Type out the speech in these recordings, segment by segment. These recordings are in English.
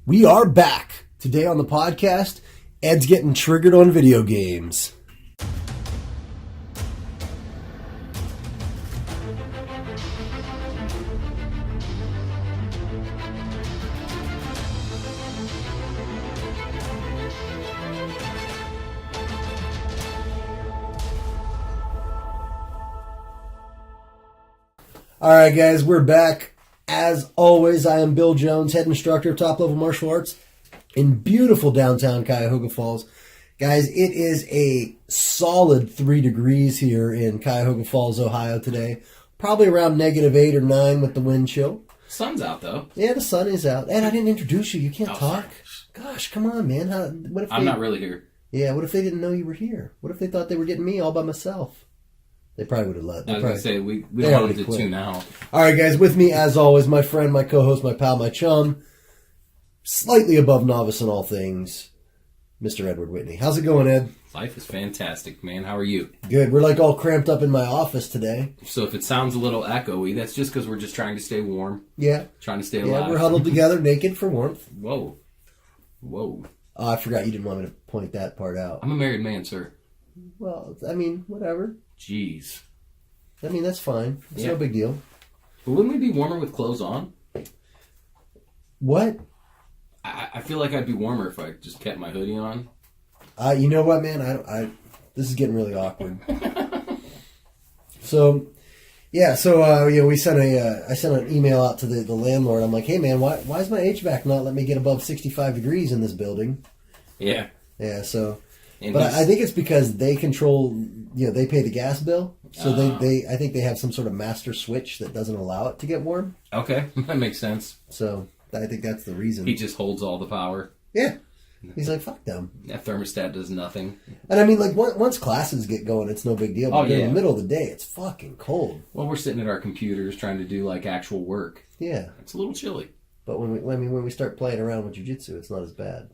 We are back. Today on the podcast, Ed's getting triggered on video games. Alright guys, we're back. As always, I am Bill Jones, head instructor of Top Level Martial Arts in beautiful downtown Cuyahoga Falls. Guys, it is a solid 3 degrees here in Cuyahoga Falls, Ohio today. Probably around -8 or 9 with the wind chill. Sun's out, though. Yeah, the sun is out. Ed, I didn't introduce you. You can't talk. Sorry. Gosh, come on, man. What if I'm not really here. Yeah, what if they didn't know you were here? What if they thought they were getting me all by myself? They probably would have let. I was going to say, we don't want them to tune out. All right, guys, with me, as always, my friend, my co-host, my pal, my chum, slightly above novice in all things, Mr. Edward Whitney. How's it going, Ed? Life is fantastic, man. How are you? Good. We're like all cramped up in my office today. So if it sounds a little echoey, that's just because we're just trying to stay warm. Yeah. Trying to stay alive. Yeah, we're huddled together, naked for warmth. Whoa. Oh, I forgot you didn't want me to point that part out. I'm a married man, sir. Well, I mean, whatever. Jeez. I mean, that's fine. It's no big deal. But wouldn't we be warmer with clothes on? What? I feel like I'd be warmer if I just kept my hoodie on. You know what, man? This is getting really awkward. So, yeah. So, I sent an email out to the landlord. I'm like, hey, man, why is my HVAC not letting me get above 65 degrees in this building? Yeah. Yeah. So, And but I think it's because they control. They pay the gas bill, so I think they have some sort of master switch that doesn't allow it to get warm. Okay, that makes sense. So I think that's the reason. He just holds all the power. Yeah. He's like, fuck them. That thermostat does nothing. And I mean, like, once classes get going, it's no big deal. But in the middle of the day, it's fucking cold. Well, we're sitting at our computers trying to do, like, actual work. Yeah. It's a little chilly. But when we start playing around with Jiu-Jitsu, it's not as bad.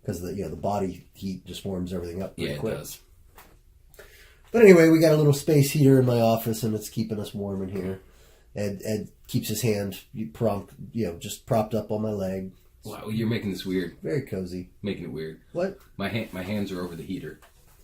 Because the body heat just warms everything up pretty quick. It does. But anyway, we got a little space heater in my office, and it's keeping us warm in here. Ed keeps his hand just propped up on my leg. Wow, you're making this weird. Very cozy. Making it weird. What? My hands are over the heater.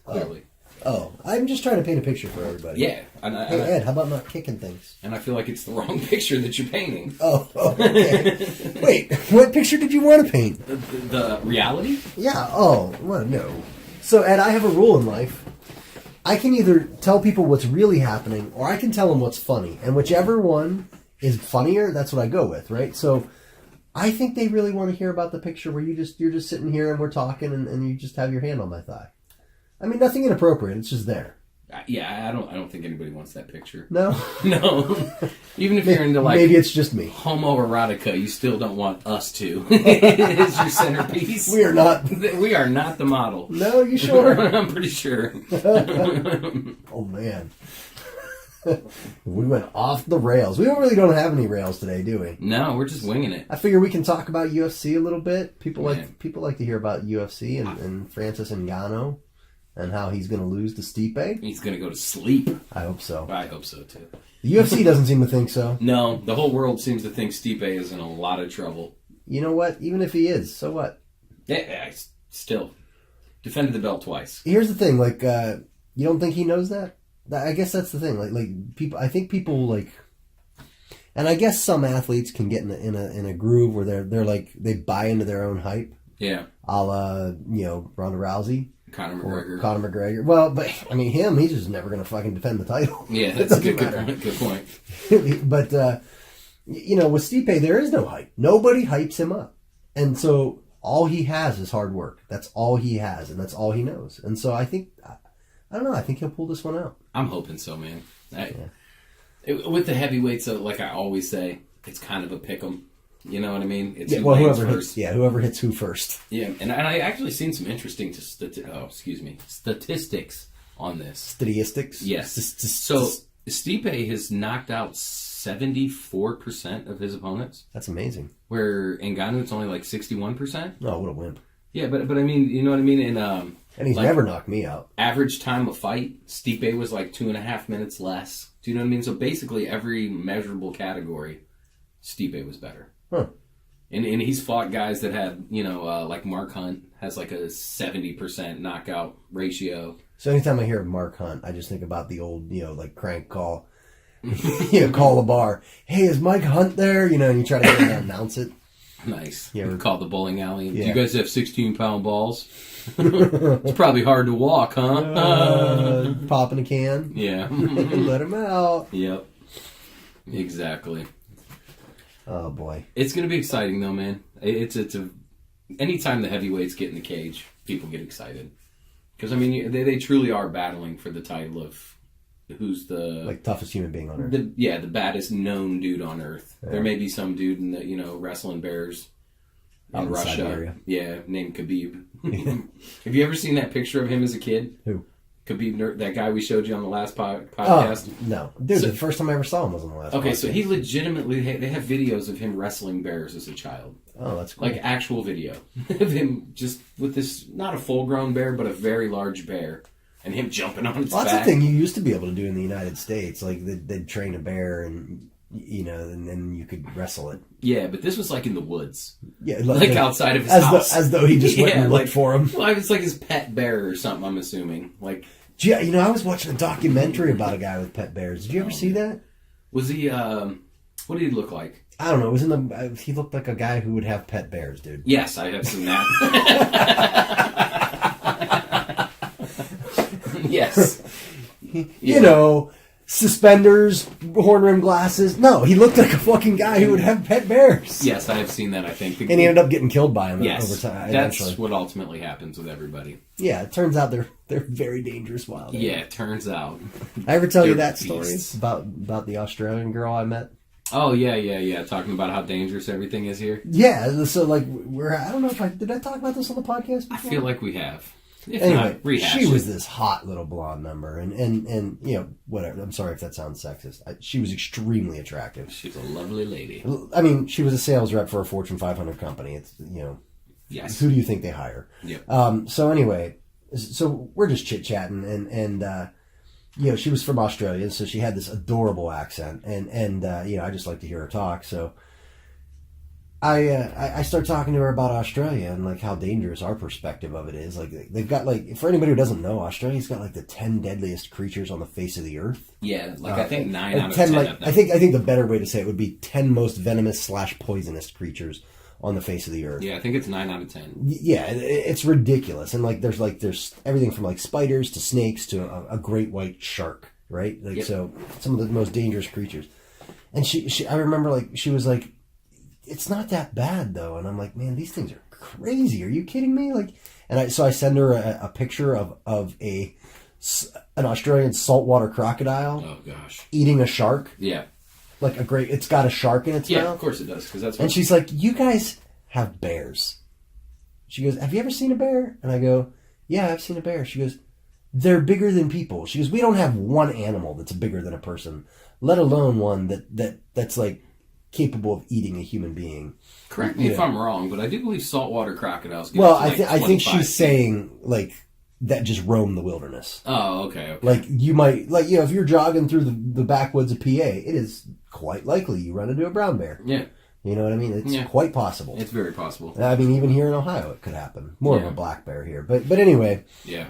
Clearly. Oh, I'm just trying to paint a picture for everybody. Yeah. Hey, Ed, how about not kicking things? And I feel like it's the wrong picture that you're painting. Oh, okay. Wait, what picture did you want to paint? The reality? Yeah, well, no. So, Ed, I have a rule in life. I can either tell people what's really happening, or I can tell them what's funny. And whichever one is funnier, that's what I go with, right? So, I think they really want to hear about the picture where you're just sitting here and we're talking and you just have your hand on my thigh. I mean, nothing inappropriate. It's just there. Yeah, I don't think anybody wants that picture. No? No. Even if you're into, like... Maybe it's just me. Homoerotica, you still don't want us to. It's your centerpiece. We are not. We are not the model. No, you sure? I'm pretty sure. Oh, man. We went off the rails. We really don't have any rails today, do we? No, we're just winging it. I figure we can talk about UFC a little bit. People like to hear about UFC and Francis Ngannou and how he's going to lose to Stipe. He's going to go to sleep. I hope so. I hope so, too. The UFC doesn't seem to think so. No, the whole world seems to think Stipe is in a lot of trouble. You know what? Even if he is, so what? Yeah, still. Defended the belt twice. Here's the thing, like, you don't think he knows that? I guess that's the thing. Like people, I think people like, and I guess some athletes can get in a groove where they're like they buy into their own hype. Yeah. A la Ronda Rousey, Conor McGregor. Conor McGregor. Well, but I mean he's just never going to fucking defend the title. Yeah, that's a good point. But with Stipe, there is no hype. Nobody hypes him up, and so all he has is hard work. That's all he has, and that's all he knows. And so I think. I don't know. I think he'll pull this one out. I'm hoping so, man. With the heavyweights, like I always say, it's kind of a pick'em. You know what I mean? It's whoever hits who first. Yeah, and I actually seen some interesting statistics on this. Statistics? Yes. So Stipe has knocked out 74% of his opponents. That's amazing. Where Ngannou, it's only like 61%. Oh, what a wimp. Yeah, but I mean, you know what I mean? And he's never knocked me out. Average time of fight, Stipe was like 2.5 minutes less. Do you know what I mean? So basically every measurable category, Stipe was better. Huh. And he's fought guys that have, like Mark Hunt has like a 70% knockout ratio. So anytime I hear of Mark Hunt, I just think about the old, like crank call. Call the bar. Hey, is Mike Hunt there? And you try to get him to announce it. Nice. Yeah, call the bowling alley. Yeah. Do you guys have 16-pound balls? It's probably hard to walk, huh? Popping a can. Yeah. Let him out. Yep. Exactly. Oh boy. It's going to be exciting though, man. It's anytime the heavyweights get in the cage, people get excited. Because, I mean, they truly are battling for the title of who's the toughest human being on earth. The baddest known dude on earth. Yeah. There may be some dude in the wrestling bears in Russia. Siberia. Yeah, named Khabib. Have you ever seen that picture of him as a kid? Who? Khabib, that guy we showed you on the last podcast. No, dude. The first time I ever saw him was on the last. Okay, podcast. so he legitimately they have videos of him wrestling bears as a child. Oh, that's cool. Like actual video of him just with this, not a full-grown bear, but a very large bear. And him jumping on its back. That's a thing you used to be able to do in the United States. Like, they'd train a bear and, and then you could wrestle it. Yeah, but this was like in the woods. Yeah, like outside of his house. As though he just went and looked for him. Well, it's like his pet bear or something, I'm assuming. Like, yeah, I was watching a documentary about a guy with pet bears. Did you ever see that? Was he, what did he look like? I don't know. It was he looked like a guy who would have pet bears, dude. Yes, I have seen that. Yes. Suspenders, horn rim glasses. No, he looked like a fucking guy who would have pet bears. Yes, I have seen that, I think. And he ended up getting killed by him over time. That's eventually. what ultimately happens with everybody. Yeah, it turns out they're very dangerous wild animals. Yeah, it turns out. I ever tell you that beasts. story about the Australian girl I met? Oh, yeah. Talking about how dangerous everything is here. Yeah, so like I don't know if did I talk about this on the podcast before? I feel like we have. If anyway, not, rehash she was it. this hot little blonde number, and whatever. I'm sorry if that sounds sexist. She was extremely attractive. She's a lovely lady. I mean, she was a sales rep for a Fortune 500 company. It's Yes. Who do you think they hire? Yep. So anyway, so we're just chit chatting, and she was from Australia, so she had this adorable accent, and I just like to hear her talk. So I start talking to her about Australia and like how dangerous our perspective of it is. Like they've got for anybody who doesn't know, Australia's got like the 10 deadliest creatures on the face of the earth. Yeah, I think 9 out of 10 of them. I think the better way to say it would be 10 most venomous / poisonous creatures on the face of the earth. Yeah, I think it's 9 out of 10. Yeah, it's ridiculous. And there's everything from like spiders to snakes to a great white shark, right? So some of the most dangerous creatures. And she I remember she was like, it's not that bad though. And I'm like, man, these things are crazy. Are you kidding me? So I send her a picture of an Australian saltwater crocodile. Oh gosh. Eating a shark. Yeah. It's got a shark in its mouth. Yeah, of course it does. And she's like, you guys have bears. She goes, have you ever seen a bear? And I go, yeah, I've seen a bear. She goes, they're bigger than people. She goes, we don't have one animal that's bigger than a person, let alone one that's like capable of eating a human being. Correct me if I'm wrong, but I do believe saltwater crocodiles get Well, up to I think 25 she's saying that just roam the wilderness. Oh, okay. You might if you're jogging through the backwoods of PA, it is quite likely you run into a brown bear. Yeah. You know what I mean? It's quite possible. It's very possible. I mean, even here in Ohio, it could happen. More of a black bear here, but anyway. Yeah.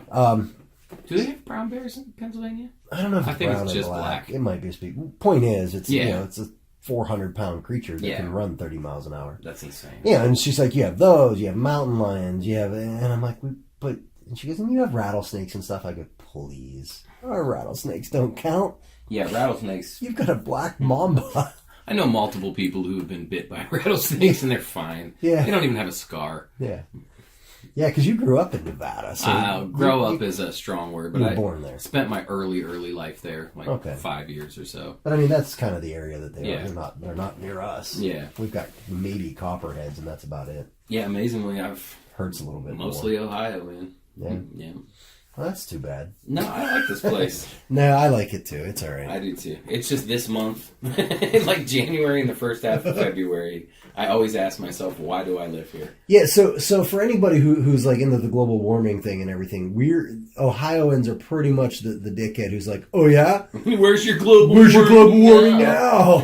Do they have brown bears in Pennsylvania? I don't know if I think brown it's just or black. It might be point is, it's it's a 400-pound creature that Yeah. can run 30 miles an hour. That's insane. Yeah, and she's like, you have those, you have mountain lions, and I'm like, and she goes, and you have rattlesnakes and stuff. I go, please, our rattlesnakes don't count. Yeah, rattlesnakes. You've got a black mamba. I know multiple people who have been bit by rattlesnakes and they're fine. Yeah. They don't even have a scar. Yeah. Yeah, because you grew up in Nevada. So grow up is a strong word, but you were I born there. Spent my early life there, 5 years or so. But I mean, that's kind of the area that they Yeah. are. They're not near us. Yeah. We've got maybe copperheads, and that's about it. Yeah, amazingly, I've Hurts a little bit mostly more. Ohio, man. Yeah. Yeah. Well, that's too bad. No, I like this place. No, I like it too. It's all right. I do too. It's just this month, like January and the first half of February, I always ask myself, why do I live here? Yeah, so for anybody who's like into the global warming thing and everything, Ohioans are pretty much the dickhead who's like, oh yeah? Where's your global warming now?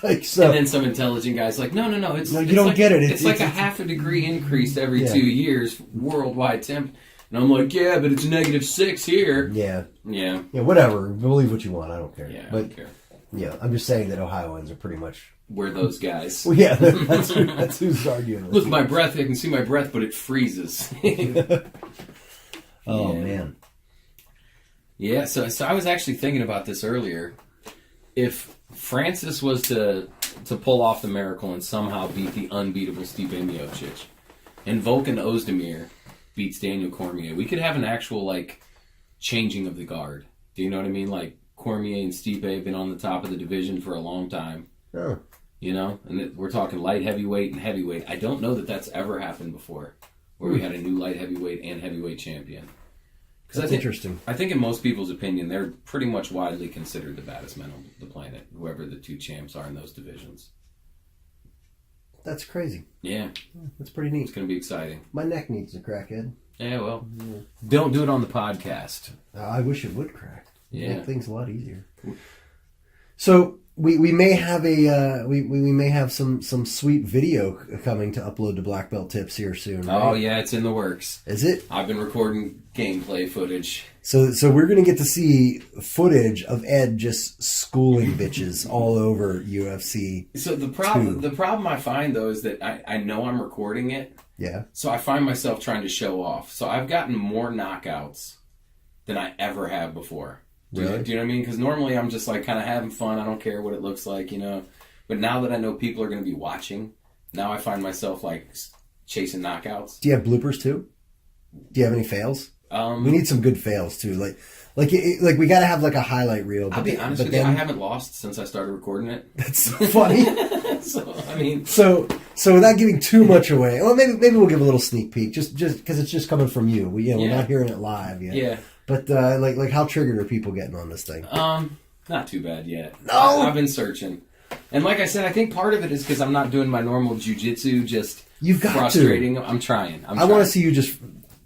Like, so, and then some intelligent guy's like, no, it's no, you it's don't like, get it. It's like a half a degree increase every Yeah. 2 years worldwide temp. And I'm like, yeah, but it's -6 here. Yeah. Yeah. Yeah, whatever. Believe what you want. I don't care. Yeah, I but, don't care. Yeah, I'm just saying that Ohioans are pretty much... We're those guys. Well, yeah, that's who's arguing with Look, you. my breath, I can see my breath, but it freezes. Oh, Yeah. man. Yeah, so I was actually thinking about this earlier. If Francis was to pull off the miracle and somehow beat the unbeatable Stipe Miocic, and Volkan Ozdemir beats Daniel Cormier, we could have an actual, like, changing of the guard. Do you know what I mean? Like, Cormier and Stipe have been on the top of the division for a long time. Oh. You know? And we're talking light heavyweight and heavyweight. I don't know that that's ever happened before, where we had a new light heavyweight and heavyweight champion. That's interesting. I think in most people's opinion, they're pretty much widely considered the baddest men on the planet, whoever the two champs are in those divisions. That's crazy. Yeah. That's pretty neat. It's going to be exciting. My neck needs a crack, Ed. Yeah, well, don't do it on the podcast. I wish it would crack. Yeah. Make things a lot easier. So we may have we may have some sweet video coming to upload to Black Belt Tips here soon. Right? Oh yeah, it's in the works. Is it? I've been recording gameplay footage. So we're gonna get to see footage of Ed just schooling bitches all over UFC. So the problem I find though is that I know I'm recording it. Yeah. So I find myself trying to show off. So I've gotten more knockouts than I ever have before. Really? Do you know what I mean? Because normally I'm just like kind of having fun. I don't care what it looks like, you know. But now that I know people are going to be watching, now I find myself like chasing knockouts. Do you have bloopers too? Do you have any fails? We need some good fails too. Like we got to have like a highlight reel. I'll be honest with you, I haven't lost since I started recording it. That's so funny. So I mean, so without giving too much away, well, maybe we'll give a little sneak peek, just because it's just coming from you. We're not hearing it live yet. Yeah. But like how triggered are people getting on this thing? Not too bad yet. No, I've been searching, and like I said, I think part of it is because I'm not doing my normal jiu-jitsu. Just you've got frustrating. to. I'm trying. I want to see you just.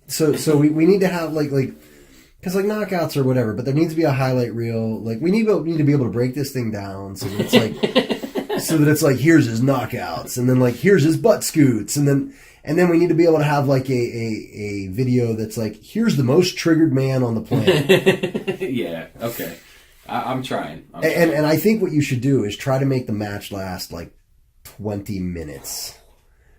So we need to have like because like knockouts or whatever, but there needs to be a highlight reel. Like we need to be able to break this thing down so that it's like so that it's like here's his knockouts and then like here's his butt scoots and then we need to be able to have like a video that's like here's the most triggered man on the planet. Yeah. Okay. I'm trying. And I think what you should do is try to make the match last like 20 minutes.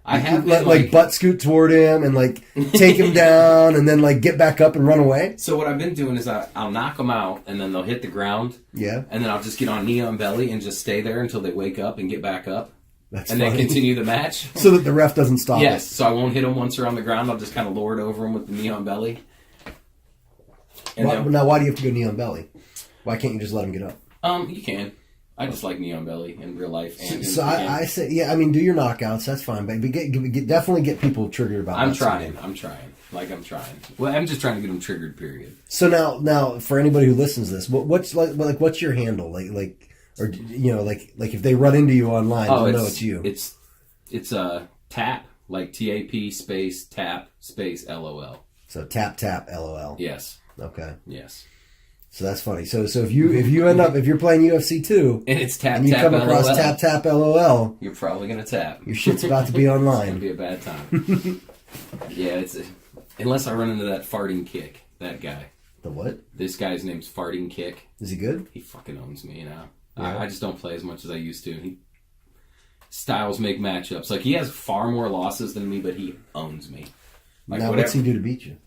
I have like butt scoot toward him and like take him down and then like get back up and run away. So what I've been doing is I'll knock them out and then they'll hit the ground. Yeah. And then I'll just get on knee on belly and just stay there until they wake up and get back up. That's and funny. then continue the match. So that the ref doesn't stop Yes. it. So I won't hit them once they're on the ground. I'll just kind of lord over them with the knee on belly. And Now why do you have to go knee on belly? Why can't you just let him get up? You can. I just like knee on belly in real life. And So I say, yeah, I mean, do your knockouts. That's fine, but definitely get people triggered about. I'm trying. Well, I'm just trying to get them triggered. Period. So now, for anybody who listens to this, what's your handle? Like, or like if they run into you online, they'll know it's you. It's a tap like TAP space tap space LOL. So tap LOL. Yes. Okay. Yes. So that's funny. So if you end up if you're playing UFC 2 and it's tap and you tap come across LOL, tap LOL, you're probably gonna tap. Your shit's about to be It's online. gonna be a bad time. Yeah, it's unless I run into that farting kick. That guy. The what? This guy's name's Farting Kick. Is he good? He fucking owns me, you know. Yeah. I just don't play as much as I used to. Styles make matchups. Like he has far more losses than me, but he owns me. Like now, whatever. what's he do to beat you?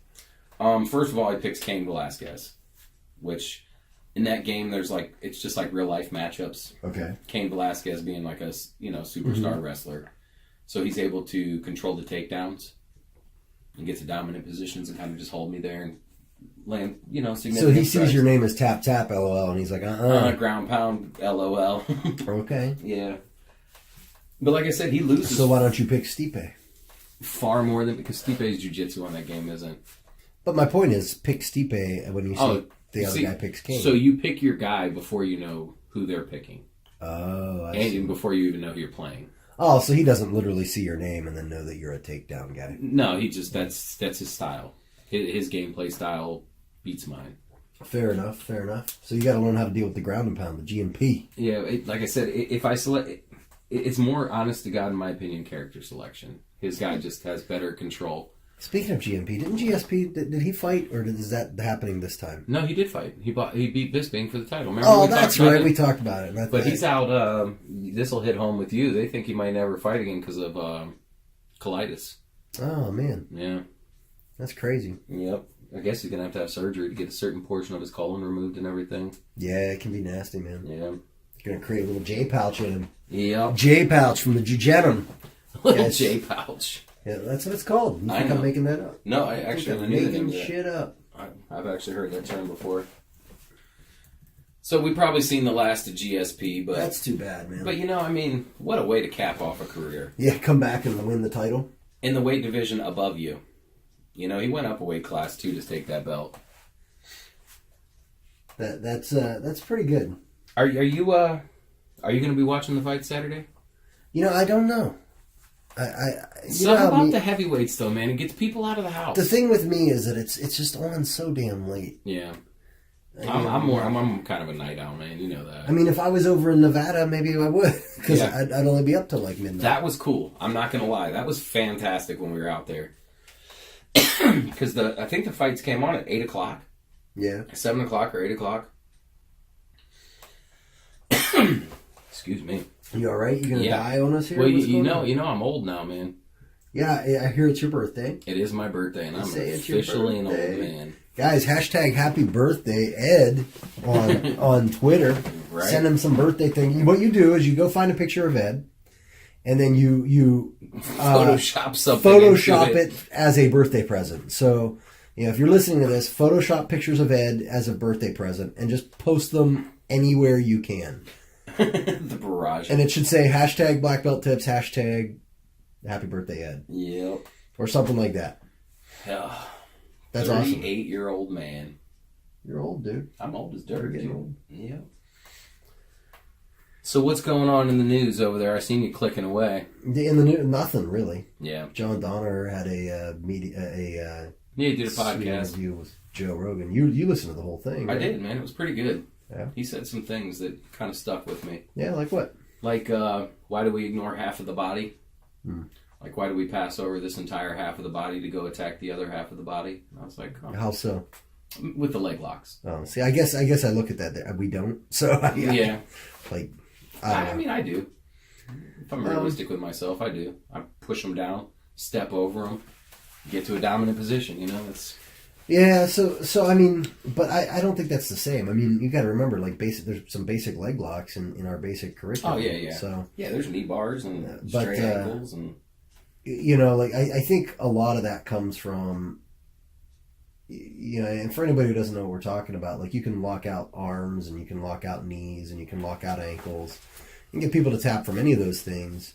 First of all, he picks Cain Velasquez, which in that game it's just like real life matchups. Okay. Cain Velasquez being like a superstar wrestler, so he's able to control the takedowns and get to dominant positions and kind of just hold me there and land significant. So he sees strikes. your name as tap LOL and he's like ground pound LOL. Okay. Yeah. But like I said, he loses. So why don't you pick Stipe? Far more than because Stipe's jiu-jitsu on that game isn't. But my point is, pick Stipe when you see the other guy picks Cain. So you pick your guy before you know who they're picking. Oh, I and see. before you even know who you're playing. Oh, so he doesn't literally see your name and then know that you're a takedown guy. No, he just that's his style. His gameplay style beats mine. Fair enough. So you got to learn how to deal with the ground and pound, the G&P. Yeah, like I said, if I select, it's more honest to God, in my opinion, character selection. His guy just has better control. Speaking of GMP, didn't GSP, did he fight, or is that happening this time? No, he did fight. He beat Bisping for the title. Remember that's right. We talked about it. But he's out. This will hit home with you. They think he might never fight again because of colitis. Oh, man. Yeah. That's crazy. Yep. I guess he's going to have surgery to get a certain portion of his colon removed and everything. Yeah, it can be nasty, man. Yeah. Going to create a little J pouch in him. Yep. J pouch from the Jugenum. Little J pouch. Yeah, that's what it's called. You I think know. I'm making that up? No, I actually I'm making shit up. I've actually heard that term before. So we've probably seen the last of GSP, but that's too bad, man. But I mean, what a way to cap off a career. Yeah, come back and win the title in the weight division above you. He went up a weight class too to take that belt. That's pretty good. Are you going to be watching the fight Saturday? I don't know. Something about the heavyweights, though, man. It gets people out of the house. The thing with me is that it's just on so damn late. Yeah, I'm kind of a night owl, man. You know that. I mean, if I was over in Nevada, maybe I would, because I'd only be up till like midnight. That was cool. I'm not gonna lie. That was fantastic when we were out there. Because I think the fights came on at 8:00. Yeah, 7:00 or 8:00. Excuse me. You all right? You gonna die on us here? Well, you know, I'm old now, man. Yeah, I hear it's your birthday. It is my birthday, and I'm officially an old man. Guys, hashtag happy birthday, Ed, on Twitter. Right. Send him some birthday thing. What you do is you go find a picture of Ed, and then you Photoshop something. Photoshop it as a birthday present. So, if you're listening to this, Photoshop pictures of Ed as a birthday present, and just post them anywhere you can. The barrage. And it should say hashtag blackbelttips, hashtag happy birthday, Ed. Yep. Or something like that. That's awesome. 38-year-old man. You're old, dude. I'm old as dirt. You're getting old. Yeah. So what's going on in the news over there? I seen you clicking away. In the news, nothing really. Yeah. John Donner had a he did a podcast interview with Joe Rogan. You listened to the whole thing, right? I did, man. It was pretty good. Yeah. He said some things that kind of stuck with me. Yeah, like what? Like, why do we ignore half of the body? Hmm. Like, why do we pass over this entire half of the body to go attack the other half of the body? And I was like, oh. How so? With the leg locks. Oh, see, I guess I look at that. We don't. So yeah. Like, I mean, I do. If I'm realistic with myself, I do. I push them down, step over them, get to a dominant position. It's. Yeah, so I mean, but I don't think that's the same. I mean, you got to remember, like, there's some basic leg locks in our basic curriculum. Oh yeah. So there's knee bars and straight ankles and. I think a lot of that comes from. And for anybody who doesn't know what we're talking about, like, you can lock out arms and you can lock out knees and you can lock out ankles. You can get people to tap from any of those things,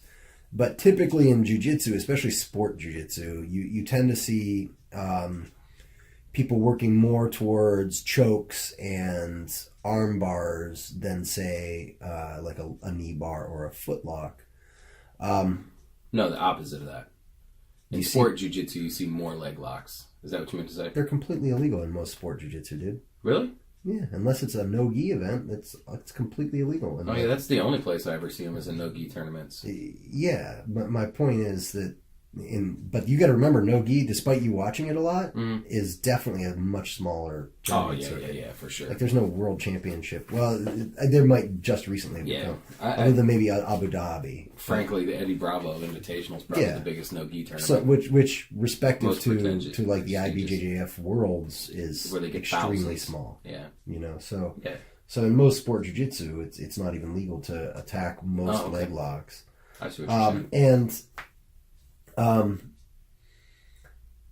but typically in jiu-jitsu, especially sport jiu-jitsu, you tend to see. People working more towards chokes and arm bars than, say, like a knee bar or a foot lock. No, the opposite of that. In sport jiu-jitsu, you see more leg locks. Is that what you meant to say? They're completely illegal in most sport jiu-jitsu, dude. Really? Yeah, unless it's a no-gi event, it's completely illegal. Oh, yeah, that's the only place I ever see them is in no-gi tournaments. Yeah, but my point is that but you got to remember, no-gi, despite you watching it a lot, is definitely a much smaller tournament circuit. Yeah, for sure. Like, there's no world championship. Well, there might just recently become. Other than maybe Abu Dhabi. Frankly, the Eddie Bravo Invitational is probably the biggest no-gi tournament. So, which respective to like the prestigious. IBJJF Worlds is where they get extremely thousands. small. Yeah. So yeah. So in most sport jiu-jitsu, it's not even legal to attack most leg locks. I see what you're saying. And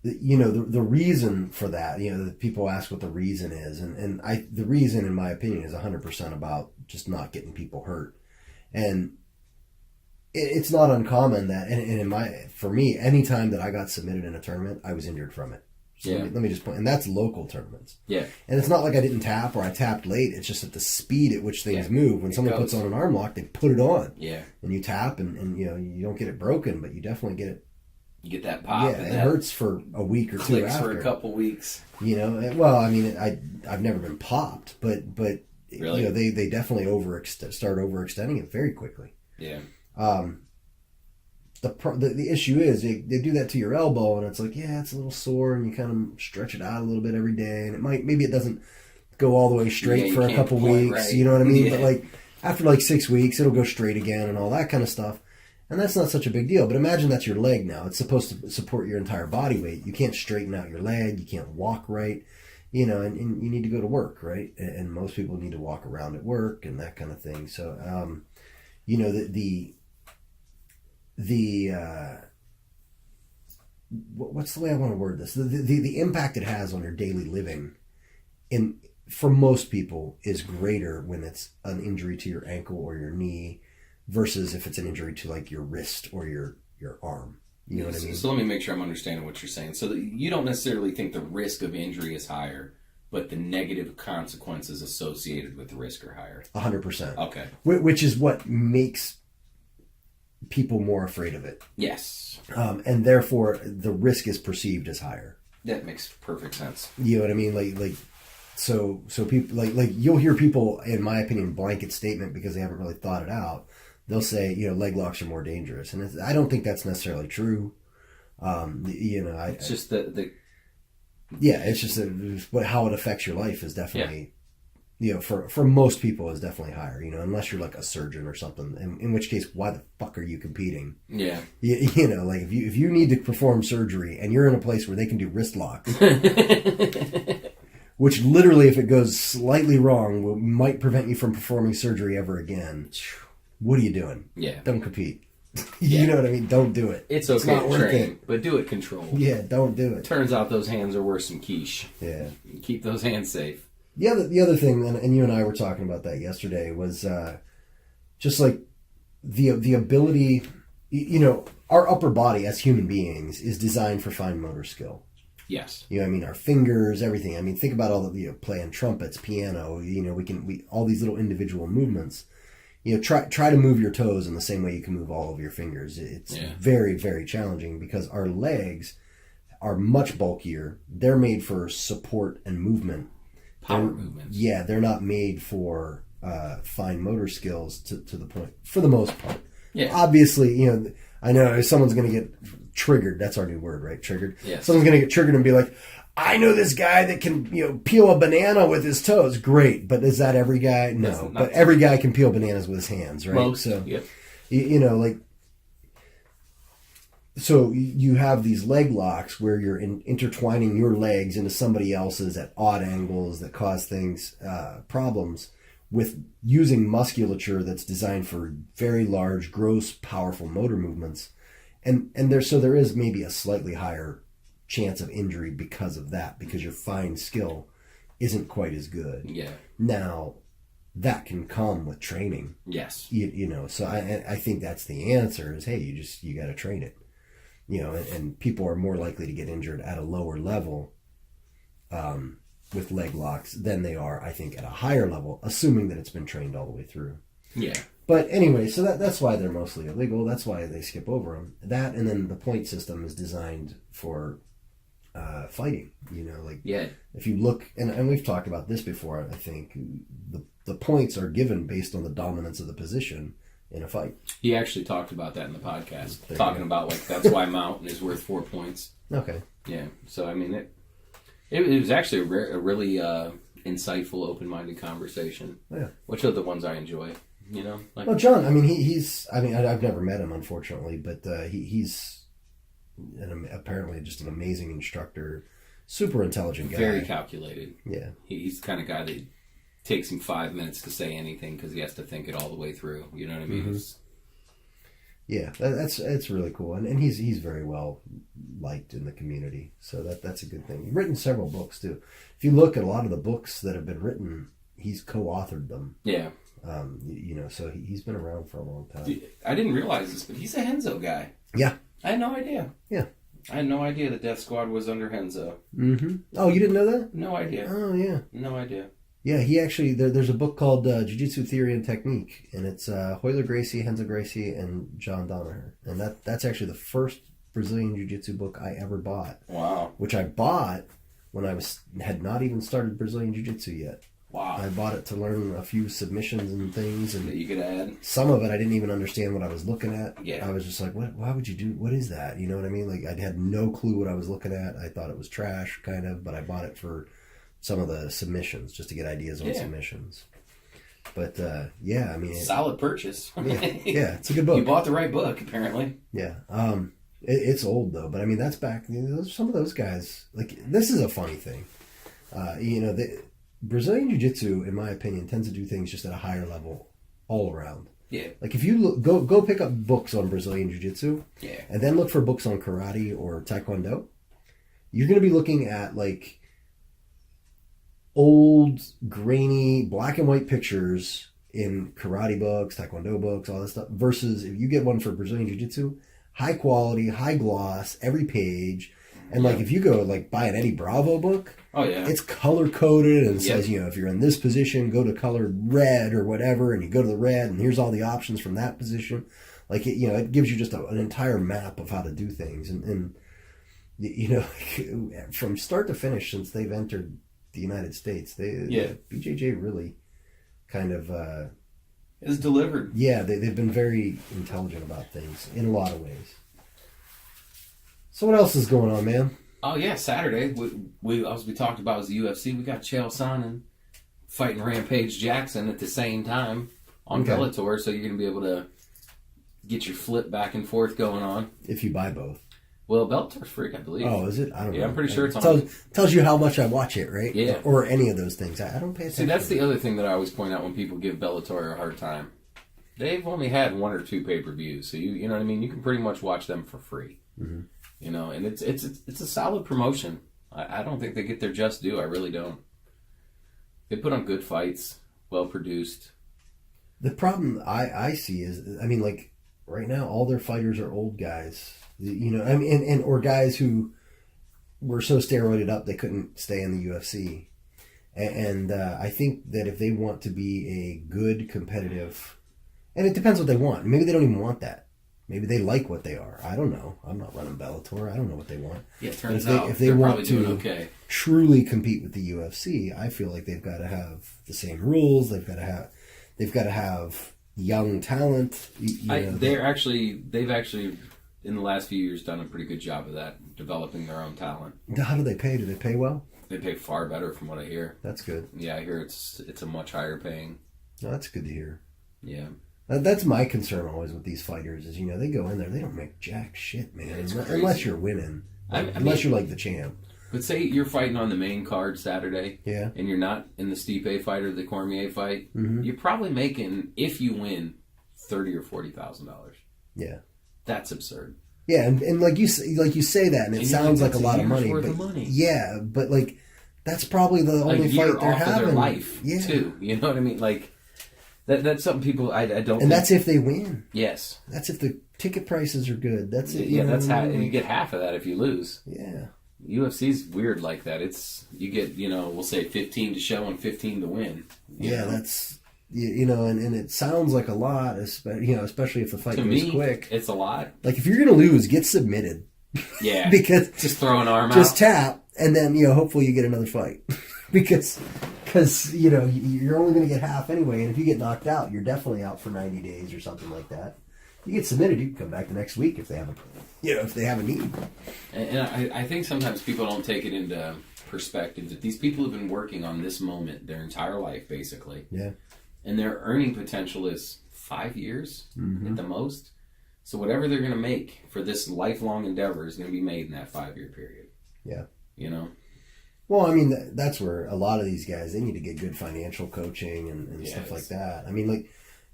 the reason for that, people ask what the reason is, and the reason, in my opinion, is 100% about just not getting people hurt. And it's not uncommon that, and for me, any time that I got submitted in a tournament, I was injured from it. So let me just point, and that's local tournaments. Yeah. And it's not like I didn't tap or I tapped late. It's just at the speed at which things move. When someone puts on an arm lock, they put it on. Yeah. And you tap, and you don't get it broken, but you definitely get it. You get that pop. Yeah, it hurts for a week or two after. For a couple weeks. Well, I mean, I've never been popped, but really? They definitely start overextending it very quickly. Yeah. The issue is they do that to your elbow, and it's like, yeah, it's a little sore, and you kind of stretch it out a little bit every day, and maybe it doesn't go all the way straight for a couple weeks, right. You know what I mean? Yeah. But like after like 6 weeks, it'll go straight again and all that kind of stuff. And that's not such a big deal. But imagine that's your leg now. It's supposed to support your entire body weight. You can't straighten out your leg. You can't walk right. You know, and you need to go to work, right? And most people need to walk around at work and that kind of thing. So, you know, what's the way I want to word this? The impact it has on your daily living for most people is greater when it's an injury to your ankle or your knee versus if it's an injury to like your wrist or your arm. You know what I mean? So let me make sure I'm understanding what you're saying. So you don't necessarily think the risk of injury is higher, but the negative consequences associated with the risk are higher. 100%. Okay. Which is what makes people more afraid of it. Yes. And therefore the risk is perceived as higher. That makes perfect sense. You know what I mean? Like so people like you'll hear people, in my opinion, blanket statement because they haven't really thought it out. They'll say, you know, leg locks are more dangerous, and I don't think that's necessarily true. You know, it's just the yeah, it's just how it affects your life is definitely, you know, for most people is definitely higher. You know, unless you're like a surgeon or something, in which case, why the fuck are you competing? Yeah, you know, like if you need to perform surgery and you're in a place where they can do wrist locks. Which literally, if it goes slightly wrong, might prevent you from performing surgery ever again. What are you doing? Yeah. Don't compete. You know what I mean? Don't do it. It's okay to train, but do it controlled. Yeah, don't do it. Turns out those hands are worse than quiche. Yeah. Keep those hands safe. The other thing, and you and I were talking about that yesterday, was just like the ability, you know, our upper body as human beings is designed for fine motor skill. Yes. You know, I mean, our fingers, everything. I mean, think about all the, you know, playing trumpets, piano, you know, we all these little individual movements. You know, try to move your toes in the same way you can move all of your fingers. It's very, very challenging because our legs are much bulkier. They're made for support and movement. Power movements. Yeah, they're not made for fine motor skills to the point, for the most part. Yeah. Obviously, you know, I know someone's going to get triggered. That's our new word, right? Triggered. Yes. Someone's going to get triggered and be like, I know this guy that can, you know, peel a banana with his toes. Great. But is that every guy? No. But every guy can peel bananas with his hands, right? Most, so, yep. you know, like, so you have these leg locks where you're intertwining your legs into somebody else's at odd angles that cause things, problems with using musculature that's designed for very large, gross, powerful motor movements. And there is maybe a slightly higher chance of injury because of that, because your fine skill isn't quite as good. Yeah. Now, that can come with training. Yes. You know, so I think that's the answer is, hey, you got to train it. You know, and people are more likely to get injured at a lower level with leg locks than they are, I think, at a higher level, assuming that it's been trained all the way through. Yeah. But anyway, so that's why they're mostly illegal. That's why they skip over them. That, and then the point system is designed for fighting. You know, like if you look, and we've talked about this before, I think, the points are given based on the dominance of the position in a fight. He actually talked about that in the podcast, talking about like that's why Mountain is worth 4 points. Okay. Yeah. So I mean, it was actually a really insightful, open-minded conversation. Yeah. Which are the ones I enjoy. You know. Like, well, John. I mean, I've never met him, unfortunately, but he's apparently just an amazing instructor, super intelligent guy, very calculated. Yeah. He's the kind of guy that takes him 5 minutes to say anything because he has to think it all the way through. You know what I mean? Mm-hmm. Yeah, that's really cool, and he's very well liked in the community, so that's a good thing. He's written several books too. If you look at a lot of the books that have been written, he's co-authored them. Yeah. You know, so he's been around for a long time. I didn't realize this, but he's a Henzo guy. Yeah. I had no idea. Yeah. I had no idea that Death Squad was under Henzo. Mm-hmm. Oh, you didn't know that? No idea. Oh, yeah. No idea. Yeah, he actually, there's a book called Jiu-Jitsu Theory and Technique, and it's Royler Gracie, Renzo Gracie, and John Danaher. And that's actually the first Brazilian Jiu-Jitsu book I ever bought. Wow. Which I bought when I had not even started Brazilian Jiu-Jitsu yet. Wow. I bought it to learn a few submissions and things, and that you could add. some of it I didn't even understand what I was looking at. Yeah. I was just like, what? Why would you do? What is that? You know what I mean? Like I had no clue what I was looking at. I thought it was trash, kind of, but I bought it for some of the submissions just to get ideas on submissions. But yeah, I mean, solid purchase. yeah, it's a good book. You bought the right book, apparently. Yeah. It's old though, but I mean that's back. Some of those guys. Like this is a funny thing. Brazilian Jiu-Jitsu, in my opinion, tends to do things just at a higher level all around. Yeah. Like if you go pick up books on Brazilian Jiu-Jitsu, and then look for books on karate or taekwondo, you're going to be looking at like old, grainy, black and white pictures in karate books, taekwondo books, all this stuff, versus if you get one for Brazilian Jiu-Jitsu, high quality, high gloss, every page. And like if you go like buy an Eddie Bravo book, it's color coded and says, if you're in this position, go to color red or whatever, and you go to the red, and here's all the options from that position. Like it gives you just an entire map of how to do things, and from start to finish since they've entered the United States, BJJ really kind of is delivered. Yeah, they've been very intelligent about things in a lot of ways. So what else is going on, man? Oh yeah, Saturday we as we talked about was the UFC. We got Chael Sonnen fighting Rampage Jackson at the same time on Bellator, so you're going to be able to get your flip back and forth going on if you buy both. Well, Bellator's free, I believe. Oh, is it? I don't know. I'm pretty sure it's on. Tells you how much I watch it, right? Yeah. Or any of those things. I don't pay attention. See, that's the other thing that I always point out when people give Bellator a hard time. They've only had 1 or 2 pay-per-views, so you know what I mean. You can pretty much watch them for free. Mm-hmm. And it's a solid promotion. I don't think they get their just due. I really don't. They put on good fights, well produced. The problem I see is, I mean, like right now, all their fighters are old guys. I mean, or guys who were so steroided up they couldn't stay in the UFC. And I think that if they want to be a good competitive, and it depends what they want. Maybe they don't even want that. Maybe they like what they are. I don't know. I'm not running Bellator. I don't know what they want. Yeah, it turns out if they want to truly compete with the UFC, I feel like they've got to have the same rules. They've got to have young talent. They've actually in the last few years done a pretty good job of that, developing their own talent. How do they pay? Do they pay well? They pay far better from what I hear. That's good. Yeah, I hear it's a much higher paying. No, that's good to hear. Yeah. That's my concern always with these fighters is, they go in there, they don't make jack shit, man. Unless you're winning. Unless you're like the champ. But say you're fighting on the main card Saturday, yeah, and you're not in the Stipe fight or the Cormier fight, you're probably making, if you win, $30,000 or $40,000. Yeah. That's absurd. Yeah, and like you say that, and it sounds like a lot of money. Worth of money. Yeah, but like that's probably the only fight they're having. Of their life, too. You know what I mean? Like that's something people I don't. And that's if they win. Yes. That's if the ticket prices are good. That's it. Yeah, that's how you get half of that if you lose. Yeah. UFC's weird like that. You get we'll say 15 to show and 15 to win. Yeah, that's and it sounds like a lot, especially if the fight goes quick. It's a lot. Like if you're gonna lose, get submitted. Yeah. Because just throw an arm out. Just tap, and then hopefully you get another fight. because you're only going to get half anyway, and if you get knocked out, you're definitely out for 90 days or something like that. You get submitted, you can come back the next week if they have a need. And I think sometimes people don't take it into perspective that these people have been working on this moment their entire life, basically. Yeah. And their earning potential is 5 years at the most. So whatever they're going to make for this lifelong endeavor is going to be made in that 5-year period. Yeah. Well, I mean, that's where a lot of these guys, they need to get good financial coaching and stuff like that. I mean, like,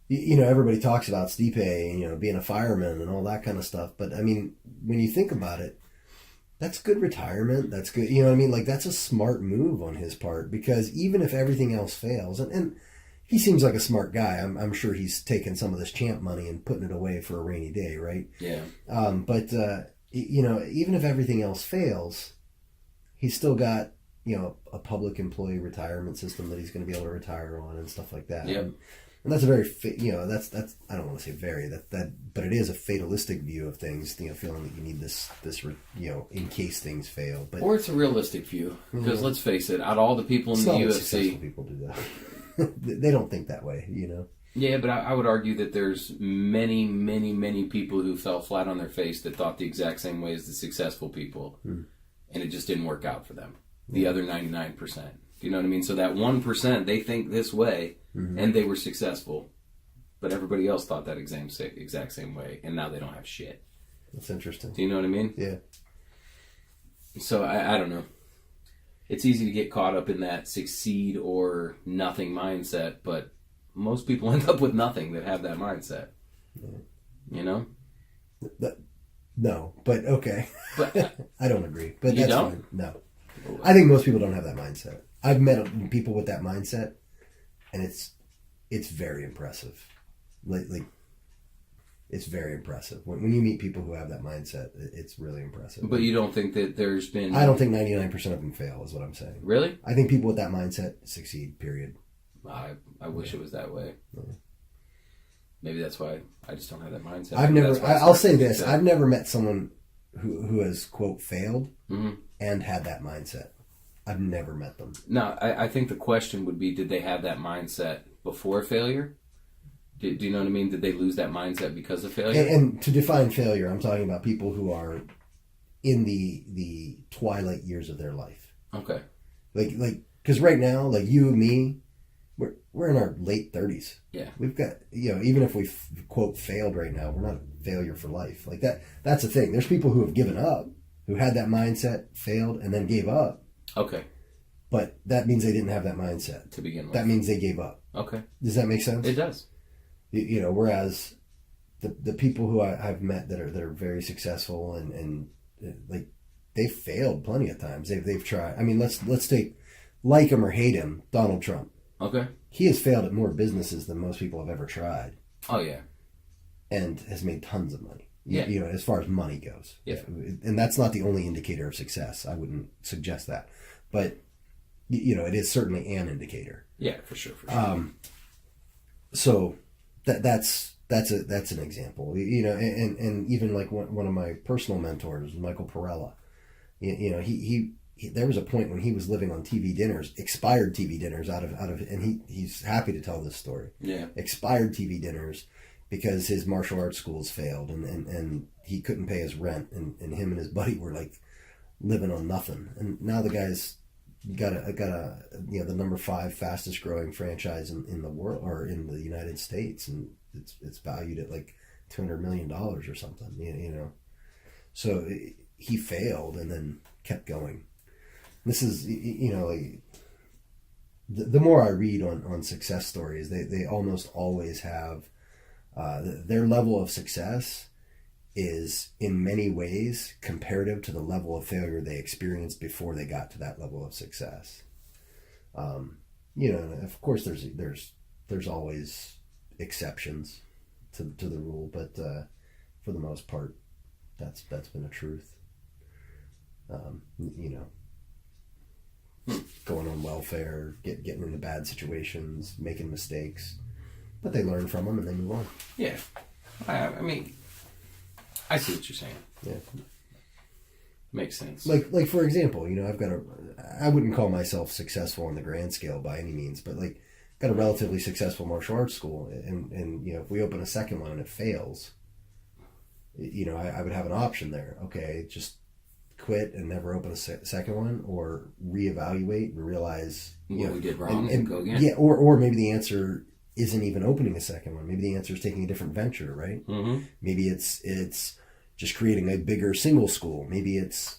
everybody talks about Stipe, being a fireman and all that kind of stuff. But, I mean, when you think about it, that's good retirement. That's good. You know what I mean? Like, that's a smart move on his part because even if everything else fails, and he seems like a smart guy. I'm sure he's taking some of this champ money and putting it away for a rainy day, right? Yeah. But even if everything else fails, he's still got, a public employee retirement system that he's going to be able to retire on and stuff like that. Yeah. And that's a very, that's I don't want to say very but it is a fatalistic view of things. Feeling that you need this, in case things fail. But or it's a realistic view, because let's face it, out of all the people in it's the not what UFC, successful people do that. They don't think that way, Yeah, but I would argue that there's many, many, many people who fell flat on their face that thought the exact same way as the successful people, and it just didn't work out for them. The other 99%. Do you know what I mean? So that 1%, they think this way, and they were successful, but everybody else thought that exact same way, and now they don't have shit. That's interesting. Do you know what I mean? Yeah. So I don't know. It's easy to get caught up in that succeed or nothing mindset, but most people end up with nothing that have that mindset. Yeah. No, but okay. But I don't agree. But you that's don't? fine. No. I think most people don't have that mindset. I've met people with that mindset, and it's very impressive. Like it's very impressive. When you meet people who have that mindset, it's really impressive. But you don't think that there's been... I don't think 99% of them fail, is what I'm saying. Really? I think people with that mindset succeed, period. I wish it was that way. Yeah. Maybe that's why I just don't have that mindset. I'll say this. I've never met someone who has, quote, failed and had that mindset. I've never met them. No, I think the question would be, did they have that mindset before failure? Do you know what I mean? Did they lose that mindset because of failure? And to define failure, I'm talking about people who are in the twilight years of their life. Okay. Like, because right now, like you and me, we're in our late 30s. Yeah. We've got, even if we quote failed right now, we're not a failure for life. Like that's the thing. There's people who have given up, who had that mindset, failed, and then gave up. Okay. But that means they didn't have that mindset to begin with. That means they gave up. Okay. Does that make sense? It does. Whereas the people who I've met that are very successful and like they've failed plenty of times. They've tried. I mean, let's take, like him or hate him, Donald Trump. Okay. He has failed at more businesses than most people have ever tried. Oh yeah. And has made tons of money. Yeah. As far as money goes. Yeah. And that's not the only indicator of success. I wouldn't suggest that. But it is certainly an indicator. Yeah, for sure. So that's an example. And even like one of my personal mentors, Michael Perella. He there was a point when he was living on TV dinners, expired TV dinners out of and he's happy to tell this story. Yeah. Expired TV dinners because his martial arts schools failed and he couldn't pay his rent and him and his buddy were like living on nothing. And now the guy's got the number 5 fastest growing franchise in the world or in the United States, and it's valued at like $200 million or something. So he failed and then kept going. This is like the more I read on success stories, they almost always have their level of success is in many ways comparative to the level of failure they experienced before they got to that level of success. Of course there's always exceptions to the rule, but for the most part, that's been a truth. Going on welfare, getting into bad situations, making mistakes, but they learn from them and they move on. Yeah, I mean, I see what you're saying. Yeah, makes sense. Like for example, I wouldn't call myself successful on the grand scale by any means, but like got a relatively successful martial arts school, and if we open a second one and it fails, I would have an option there. Okay, just quit and never open a second one, or reevaluate and realize what we did wrong and go again. Yeah, or maybe the answer isn't even opening a second one. Maybe the answer is taking a different venture, right? Mm-hmm. Maybe it's just creating a bigger single school. Maybe it's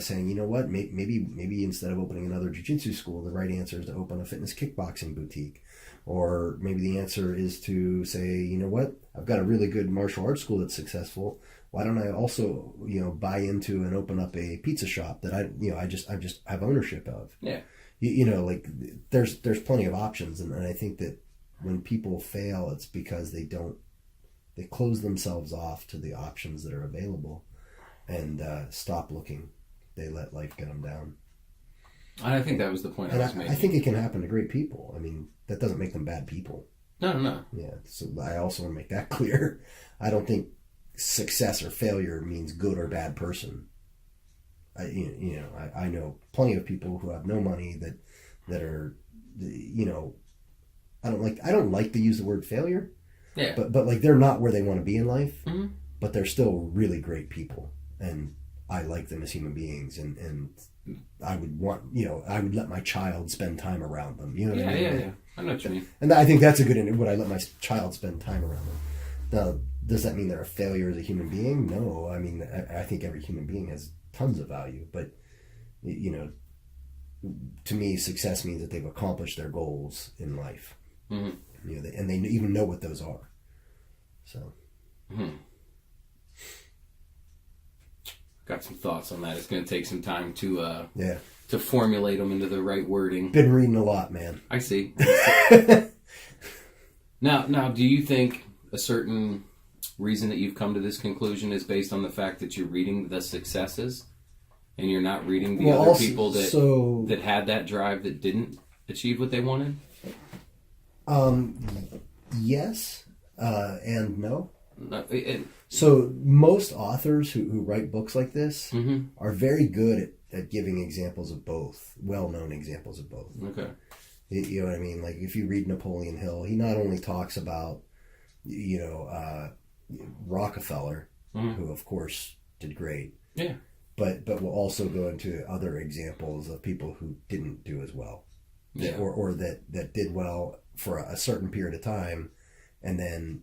saying, you know what, maybe instead of opening another jiu-jitsu school, the right answer is to open a fitness kickboxing boutique. Or maybe the answer is to say, you know what, I've got a really good martial arts school that's successful. Why don't I also, buy into and open up a pizza shop that I just have ownership of? Yeah. Like there's plenty of options, and I think that when people fail, it's because they close themselves off to the options that are available and stop looking. They let life get them down. I think that was the point I was making. I think it can happen to great people. I mean, that doesn't make them bad people. No. Yeah. So I also want to make that clear. I don't think success or failure means good or bad person. I know plenty of people who have no money that are, I don't like to use the word failure. Yeah. But like they're not where they want to be in life, mm-hmm. but they're still really great people, and I like them as human beings, and I would let my child spend time around them. You know what I mean? Yeah. I know what you mean. And I think that's a good. Would I let my child spend time around them? Now, does that mean they're a failure as a human being? No. I mean, I think every human being has tons of value, but to me, success means that they've accomplished their goals in life. Mm-hmm. And they even know what those are. So, got some thoughts on that. It's going to take some time to to formulate them into the right wording. Been reading a lot, man. I see. Now, do you think a certain reason that you've come to this conclusion is based on the fact that you're reading the successes and you're not reading the other people that had that drive that didn't achieve what they wanted? Yes, and no. So most authors who write books like this mm-hmm. are very good at giving examples of both, well-known examples of both. Okay. You know what I mean? Like if you read Napoleon Hill, he not only talks about, Rockefeller, mm-hmm. who of course did great. Yeah. But will also go into other examples of people who didn't do as well. Yeah. Or that did well for a certain period of time and then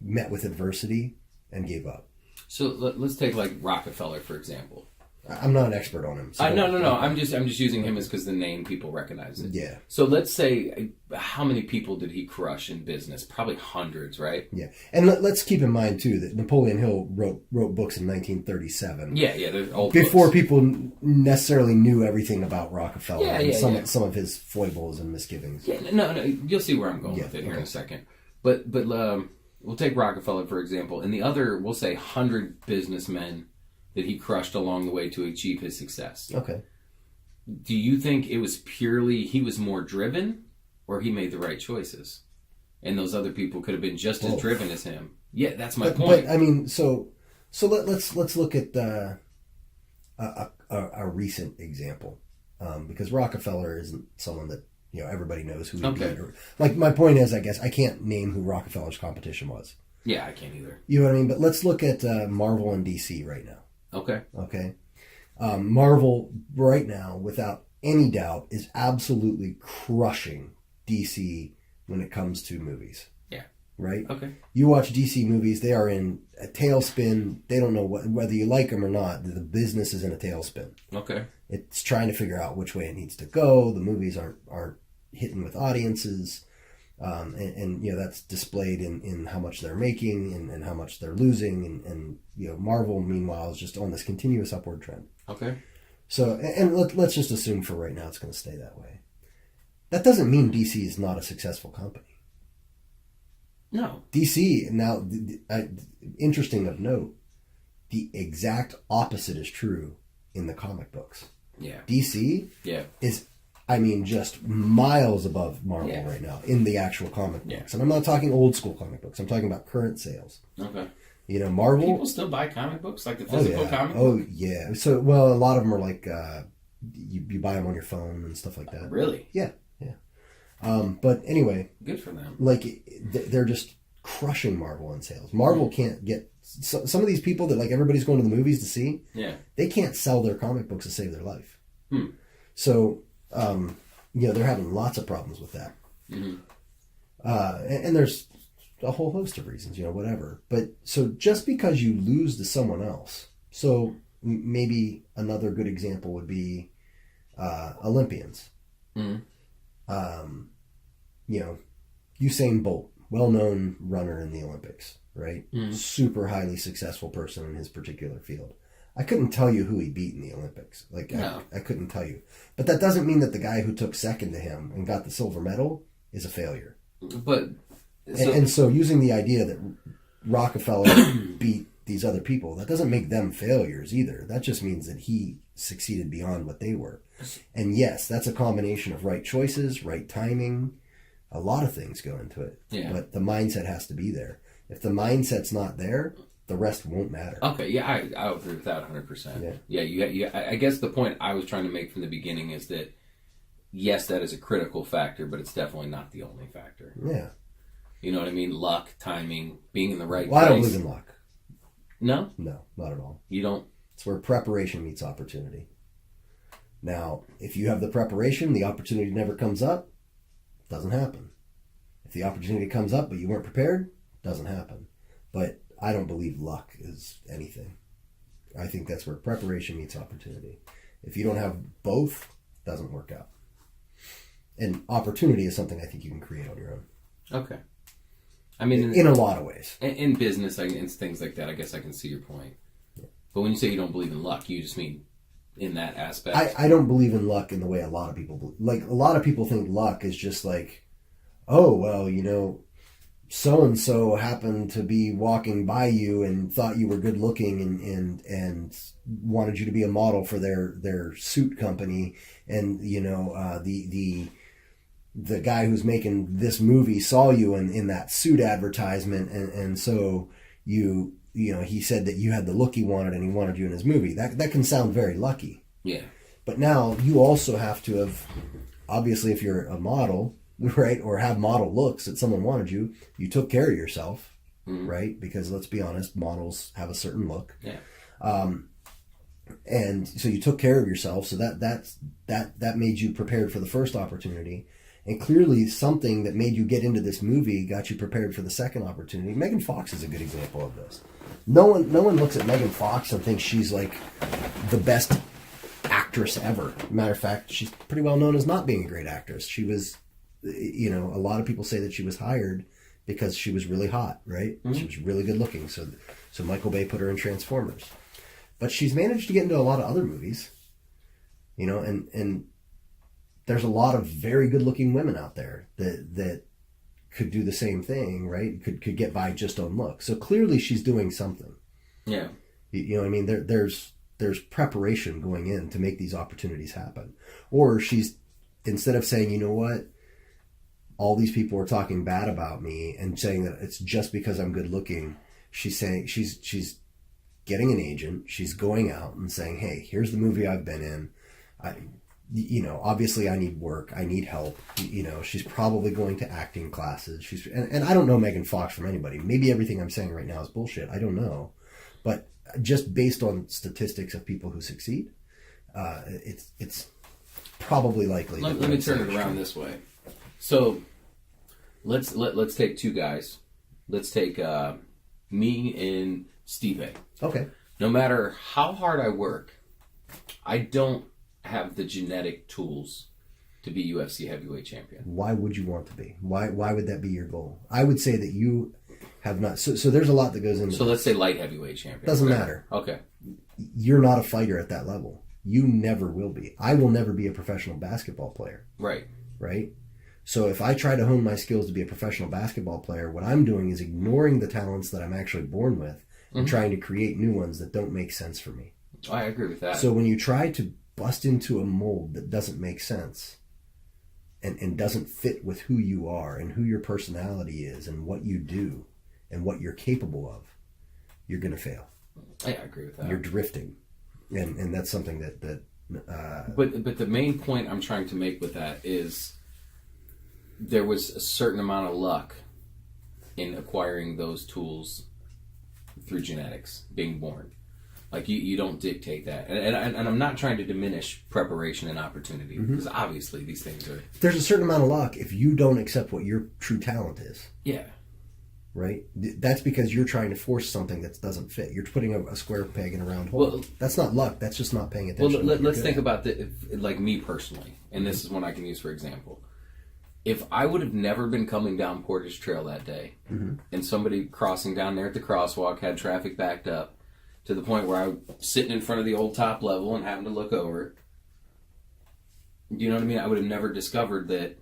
met with adversity and gave up. So let's take like Rockefeller, for example. I'm not an expert on him. So No. I'm just using him as because the name people recognize it. Yeah. So let's say, how many people did he crush in business? Probably hundreds, right? Yeah, and let's keep in mind too that Napoleon Hill wrote books in 1937. Yeah, they're old before books. People necessarily knew everything about Rockefeller and some of his foibles and misgivings. Yeah, no, you'll see where I'm going with it here in a second. But we'll take Rockefeller for example, and the other we'll say 100 businessmen that he crushed along the way to achieve his success. Okay. Do you think it was purely he was more driven, or he made the right choices, and those other people could have been just as driven as him? Yeah, that's my point. But I mean, so let's look at a recent example, because Rockefeller isn't someone that everybody knows who he beat. Like my point is, I guess I can't name who Rockefeller's competition was. Yeah, I can't either. You know what I mean? But let's look at Marvel and DC right now. Okay. Marvel right now, without any doubt, is absolutely crushing DC when it comes to movies. Yeah. Right? Okay. You watch DC movies, they are in a tailspin. They don't know whether you like them or not. The business is in a tailspin. Okay. It's trying to figure out which way it needs to go. The movies aren't hitting with audiences. And that's displayed in how much they're making and how much they're losing. And Marvel, meanwhile, is just on this continuous upward trend. Okay. So, and let's just assume for right now it's going to stay that way. That doesn't mean DC is not a successful company. No. DC, now, interesting of note, the exact opposite is true in the comic books. Yeah. DC is, just miles above Marvel right now in the actual comic books. And I'm not talking old school comic books. I'm talking about current sales. Okay. Marvel... People still buy comic books? Like the physical comic book? Oh, yeah. So, a lot of them are like, you buy them on your phone and stuff like that. Really? Yeah. But anyway... Good for them. Like, they're just crushing Marvel in sales. Marvel can't get... some of these people that, like, everybody's going to the movies to see, they can't sell their comic books to save their life. So... they're having lots of problems with that. Mm-hmm. And there's a whole host of reasons, whatever. But so just because you lose to someone else, so maybe another good example would be Olympians. Mm-hmm. Usain Bolt, well-known runner in the Olympics, right? Mm-hmm. Super highly successful person in his particular field. I couldn't tell you who he beat in the Olympics. I couldn't tell you. But that doesn't mean that the guy who took second to him and got the silver medal is a failure. But so using the idea that Rockefeller beat these other people, that doesn't make them failures either. That just means that he succeeded beyond what they were. And yes, that's a combination of right choices, right timing, A lot of things go into it. Yeah. But the mindset has to be there. If the mindset's not there, the rest won't matter. Okay, yeah, I agree with that 100%. Yeah, I guess the point I was trying to make from the beginning is that, yes, that is a critical factor, but it's definitely not the only factor. Yeah. You know what I mean? Luck, timing, being in the right Well, place. I don't believe in luck. No? No, not at all. You don't? It's where preparation meets opportunity. Now, if you have the preparation, the opportunity never comes up, doesn't happen. If the opportunity comes up but you weren't prepared, doesn't happen. But I don't believe luck is anything. I think that's where preparation meets opportunity. If you don't have both, it doesn't work out. And opportunity is something I think you can create on your own. Okay. I mean, in a lot of ways. In business and things like that, I guess I can see your point. Yeah. But when you say you don't believe in luck, you just mean in that aspect? I don't believe in luck in the way a lot of people believe. Like, a lot of people think luck is just like, oh, well, you know, so-and-so happened to be walking by you and thought you were good looking and wanted you to be a model for their suit company. And, you know, the guy who's making this movie saw you in that suit advertisement. And so you know, he said that you had the look he wanted and he wanted you in his movie. That can sound very lucky. Yeah. But now you also have to have, obviously, if you're a model, right, or have model looks that someone wanted you took care of yourself, right? Because let's be honest, models have a certain look. Yeah. And so you took care of yourself, so that made you prepared for the first opportunity. And clearly something that made you get into this movie got you prepared for the second opportunity. Megan Fox is a good example of this. No one looks at Megan Fox and thinks she's like the best actress ever. Matter of fact, she's pretty well known as not being a great actress. She was, you know, a lot of people say that she was hired because she was really hot, right? Mm-hmm. She was really good looking. So Michael Bay put her in Transformers. But she's managed to get into a lot of other movies, you know, and there's a lot of very good looking women out there that could do the same thing, right? Could get by just on look. So clearly she's doing something. Yeah. You know what I mean? There's preparation going in to make these opportunities happen. Or she's, instead of saying, you know what, all these people are talking bad about me and saying that it's just because I'm good looking, she's saying, she's getting an agent, she's going out and saying, hey, here's the movie I've been in. You know, obviously I need work, I need help. You know, she's probably going to acting classes. And I don't know Megan Fox from anybody. Maybe everything I'm saying right now is bullshit. I don't know. But just based on statistics of people who succeed, it's probably likely. Let me turn it around this way. So let's take two guys. Let's take me and Steve. Okay. No matter how hard I work, I don't have the genetic tools to be UFC heavyweight champion. Why would you want to be? Why would that be your goal? I would say that you have not. So there's a lot that goes into. So let's say light heavyweight champion. Doesn't matter. Okay. You're not a fighter at that level. You never will be. I will never be a professional basketball player. Right. Right? So if I try to hone my skills to be a professional basketball player, what I'm doing is ignoring the talents that I'm actually born with and trying to create new ones that don't make sense for me. I agree with that. So when you try to bust into a mold that doesn't make sense and doesn't fit with who you are and who your personality is and what you do and what you're capable of, you're going to fail. I agree with that. You're drifting. And that's something that But the main point I'm trying to make with that is there was a certain amount of luck in acquiring those tools through genetics, being born. Like, you don't dictate that. And I'm not trying to diminish preparation and opportunity, because obviously these things are... There's a certain amount of luck if you don't accept what your true talent is. Yeah. Right? That's because you're trying to force something that doesn't fit. You're putting a square peg in a round hole. Well, that's not luck. That's just not paying attention. Well, let's think about like me personally, and this is one I can use for example. If I would have never been coming down Portage Trail that day, and somebody crossing down there at the crosswalk had traffic backed up, to the point where I was sitting in front of the old top level and having to look over. You know what I mean? I would have never discovered that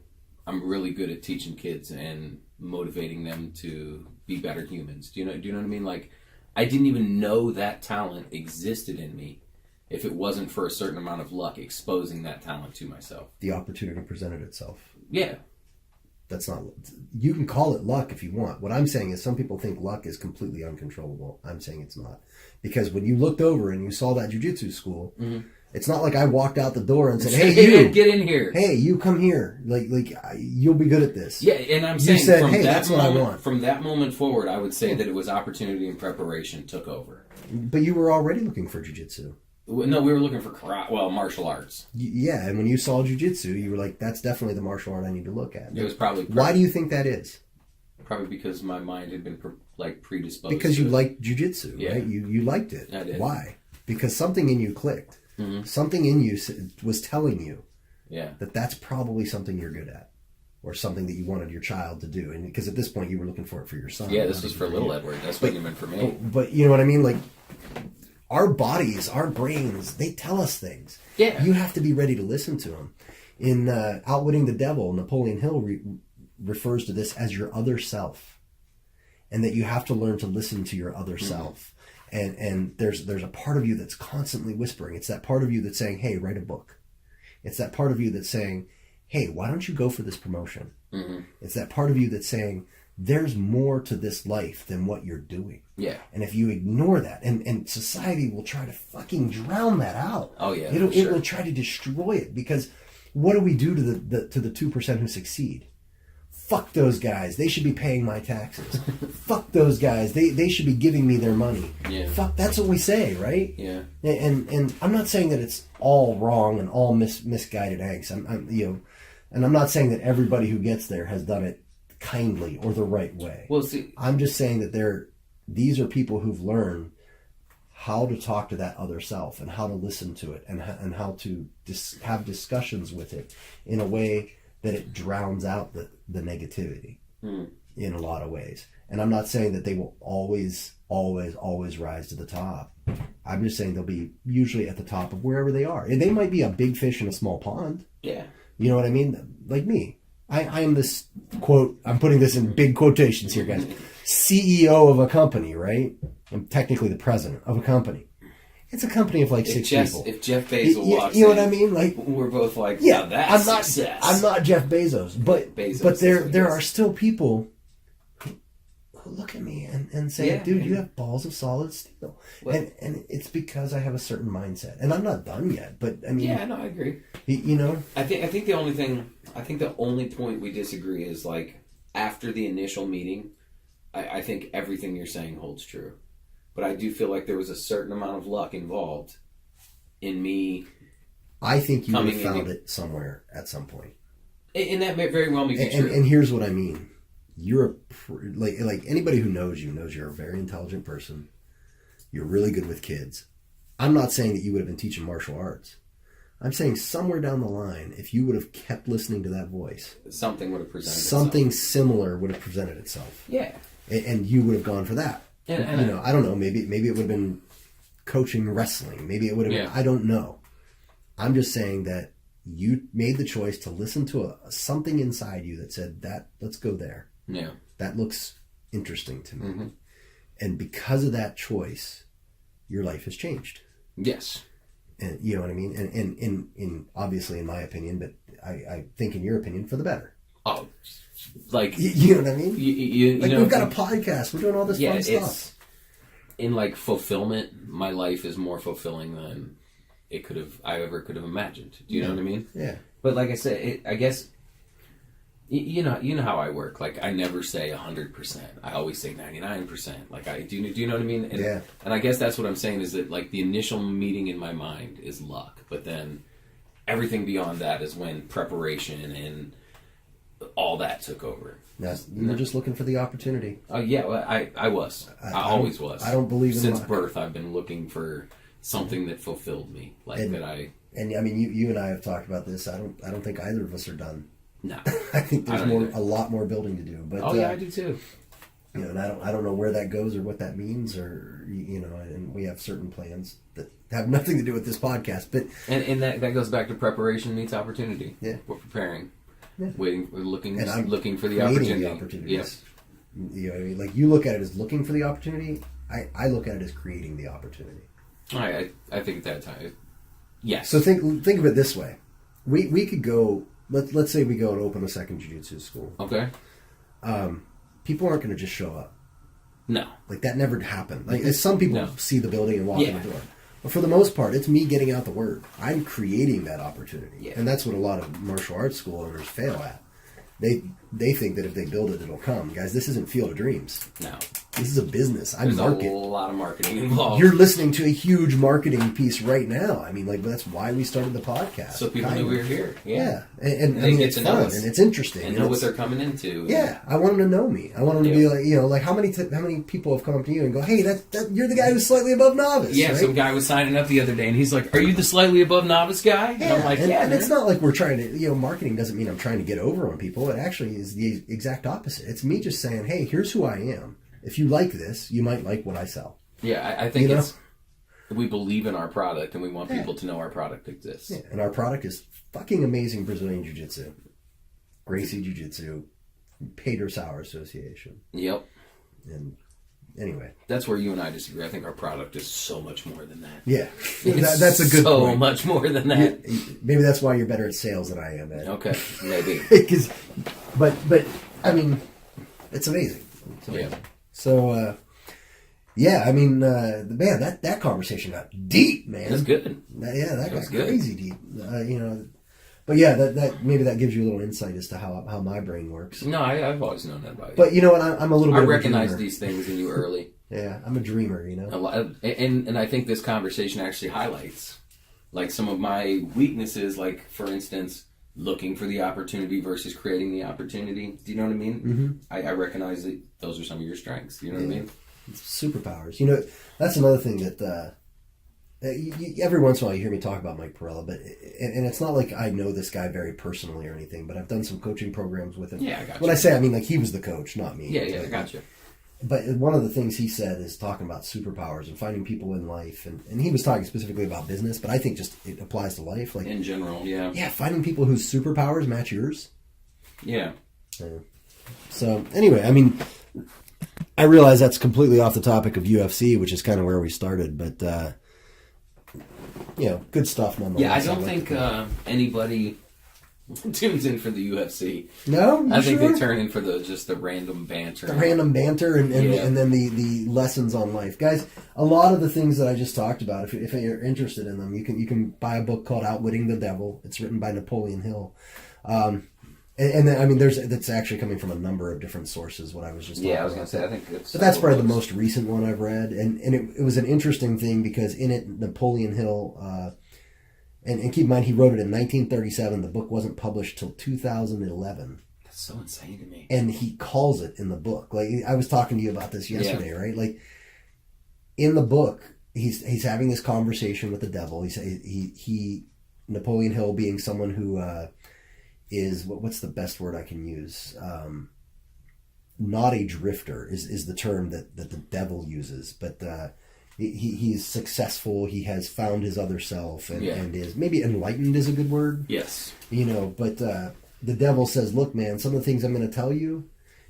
I'm really good at teaching kids and motivating them to be better humans. Do you know what I mean? Like, I didn't even know that talent existed in me if it wasn't for a certain amount of luck exposing that talent to myself. The opportunity presented itself. Yeah. That's not. You can call it luck if you want. What I'm saying is some people think luck is completely uncontrollable. I'm saying it's not. Because when you looked over and you saw that jiu-jitsu school, it's not like I walked out the door and said, "Hey, you get in here. Hey, you come here. Like you'll be good at this." Yeah, and I'm saying said, from "Hey, that that's moment, what I want." From that moment forward, I would say that it was opportunity and preparation took over. But you were already looking for jiu-jitsu. No, we were looking for martial arts. Yeah, and when you saw jiu-jitsu, you were like, "That's definitely the martial art I need to look at." It was probably. Why do you think that is? Probably because my mind had been predisposed. Because you liked jiu-jitsu, right? You liked it. I did. Why? Because something in you clicked. Something in you was telling you that that's probably something you're good at, or something that you wanted your child to do. And because at this point you were looking for it for your son. Yeah, this was for little Edward. That's what you meant for me. But you know what I mean? Like, our bodies, our brains, they tell us things. Yeah. You have to be ready to listen to them. In Outwitting the Devil, Napoleon Hill refers to this as your other self. And that you have to learn to listen to your other self. And there's a part of you that's constantly whispering. It's that part of you that's saying, "Hey, write a book." It's that part of you that's saying, "Hey, why don't you go for this promotion?" It's that part of you that's saying, there's more to this life than what you're doing. Yeah. And if you ignore that, and society will try to fucking drown that out. Oh yeah. It will try to destroy it, because what do we do to the 2% who succeed? Fuck those guys. They should be paying my taxes. Fuck those guys. They should be giving me their money. Yeah. Fuck. That's what we say, right? Yeah. And I'm not saying that it's all wrong and all misguided angst. And I'm not saying that everybody who gets there has done it kindly or the right way. Well, see, I'm just saying that these are people who've learned how to talk to that other self and how to listen to it and how to have discussions with it in a way that it drowns out the negativity in a lot of ways. And I'm not saying that they will always rise to the top. I'm just saying they'll be usually at the top of wherever they are. And they might be a big fish in a small pond. Yeah. You know what I mean? Like me. I am this, quote, I'm putting this in big quotations here, guys, CEO of a company, right? I'm technically the president of a company. It's a company of like six people. If Jeff Bezos walks you know in, what I mean? Like, we're both like, yeah, now that's I'm not, success. I'm not Jeff Bezos, but there are still people who look at me and say, dude, you have balls of solid steel. And it's because I have a certain mindset. And I'm not done yet, but I mean... Yeah, no, I agree. You know? I think the only point we disagree is, like, after the initial meeting, I think everything you're saying holds true. But I do feel like there was a certain amount of luck involved in me. I think you would have found it somewhere at some point. And that may very well be true. And here's what I mean. You're like anybody who knows you knows you're a very intelligent person. You're really good with kids. I'm not saying that you would have been teaching martial arts. I'm saying somewhere down the line, if you would have kept listening to that voice, something would have presented something itself. Similar would have presented itself. Yeah. And you would have gone for that. And you know, I don't know. Maybe it would have been coaching wrestling. Maybe it would have been, I don't know. I'm just saying that you made the choice to listen to something inside you that said, let's go there. Yeah. That looks interesting to me. Mm-hmm. And because of that choice, your life has changed. Yes. And you know what I mean? And in obviously in my opinion, but I think in your opinion, for the better. Oh, like... You know what I mean? You like, know, we've got a podcast. We're doing all this fun stuff. In, like, fulfillment, my life is more fulfilling than I ever could have imagined. Do you know what I mean? Yeah. But like I said, I guess... You know how I work. Like, I never say 100%. I always say 99%. Like, do you know what I mean? And, yeah. And I guess that's what I'm saying is that, like, the initial meeting in my mind is luck. But then everything beyond that is when preparation and all that took over. You were just looking for the opportunity. Oh, yeah. Well, I was. I always was. I don't believe in Since luck. birth, I've been looking for something that fulfilled me. And I mean, you and I have talked about this. I don't think either of us are done. No, I think there's a lot more building to do. But I do too. You know, and I don't know where that goes or what that means, or you know, and we have certain plans that have nothing to do with this podcast. But and that goes back to preparation meets opportunity. Yeah, we're preparing, yeah. looking for the opportunity. The opportunities. Yeah. You know what I mean? Like, you look at it as looking for the opportunity. I look at it as creating the opportunity. I think at that time, yes. So think of it this way: we could go let's say we go and open a second jiu-jitsu school. Okay. People aren't going to just show up. No. Like, that never happened. Like, some people see the building and walk in the door. But for the most part, it's me getting out the word. I'm creating that opportunity. Yeah. And that's what a lot of martial arts school owners fail at. They think that if they build it, it'll come. Guys, this isn't Field of Dreams. No. This is a business. There's a lot of marketing involved. You're listening to a huge marketing piece right now. I mean, like, that's why we started the podcast. So people knew we were here. Yeah. And I mean, it's fun and it's interesting. And know what they're coming into. Yeah. I want them to know me. I want them to be like, like, how many people have come up to you and go, hey, you're the guy who's slightly above novice. Yeah, right? Some guy was signing up the other day and he's like, are you the slightly above novice guy? Yeah. And I'm like, and it's not like we're trying to, marketing doesn't mean I'm trying to get over on people. It actually is the exact opposite. It's me just saying, hey, here's who I am. If you like this, you might like what I sell. Yeah, I think we believe in our product and we want people to know our product exists. Yeah, and our product is fucking amazing Brazilian Jiu-Jitsu. Gracie Jiu-Jitsu. Pedro Sauer Association. Yep. And anyway. That's where you and I disagree. I think our product is so much more than that. Yeah. That's a good point. So much more than that. Maybe that's why you're better at sales than I am, Ed. Okay, maybe. But I mean, it's amazing. Yeah. So, I mean, man, that conversation got deep, man. That's good. That got crazy deep. But yeah, that maybe that gives you a little insight as to how my brain works. No, I've always known that about you. But you know what? I'm a little bit. I recognize these things in you early. Yeah, I'm a dreamer. A lot and I think this conversation actually highlights like some of my weaknesses. Like for instance, looking for the opportunity versus creating the opportunity. Do you know what I mean? Mm-hmm. I recognize that those are some of your strengths. Do you know what I mean? It's superpowers. That's another thing that every once in a while you hear me talk about Mike Perella, but and it's not like I know this guy very personally or anything, but I've done some coaching programs with him. Yeah, I got you. When I say, I mean like he was the coach, not me. Yeah, I got you. But one of the things he said is talking about superpowers and finding people in life. And he was talking specifically about business, but I think just it applies to life. Like in general, yeah. Yeah, finding people whose superpowers match yours. Yeah. So, anyway, I mean, I realize that's completely off the topic of UFC, which is kind of where we started. But, good stuff nonetheless. Yeah, I don't think anybody tunes in for the UFC. No? I think they turn in for the random banter. The random banter and then the lessons on life. Guys, a lot of the things that I just talked about, if you're interested in them, you can buy a book called Outwitting the Devil. It's written by Napoleon Hill. And then, I mean, that's actually coming from a number of different sourses, what I was just talking about. Yeah, I was going to say, I think it's... But that's probably the most recent one I've read. And it was an interesting thing because in it, Napoleon Hill... And keep in mind, he wrote it in 1937. The book wasn't published till 2011. That's so insane to me. And he calls it in the book. Like I was talking to you about this yesterday, right? Like in the book, he's having this conversation with the devil. He Napoleon Hill being someone who is what's the best word I can use? Not a drifter is the term that the devil uses, but. He's successful. He has found his other self and is maybe enlightened is a good word. Yes. But the devil says, look, man, some of the things I'm going to tell you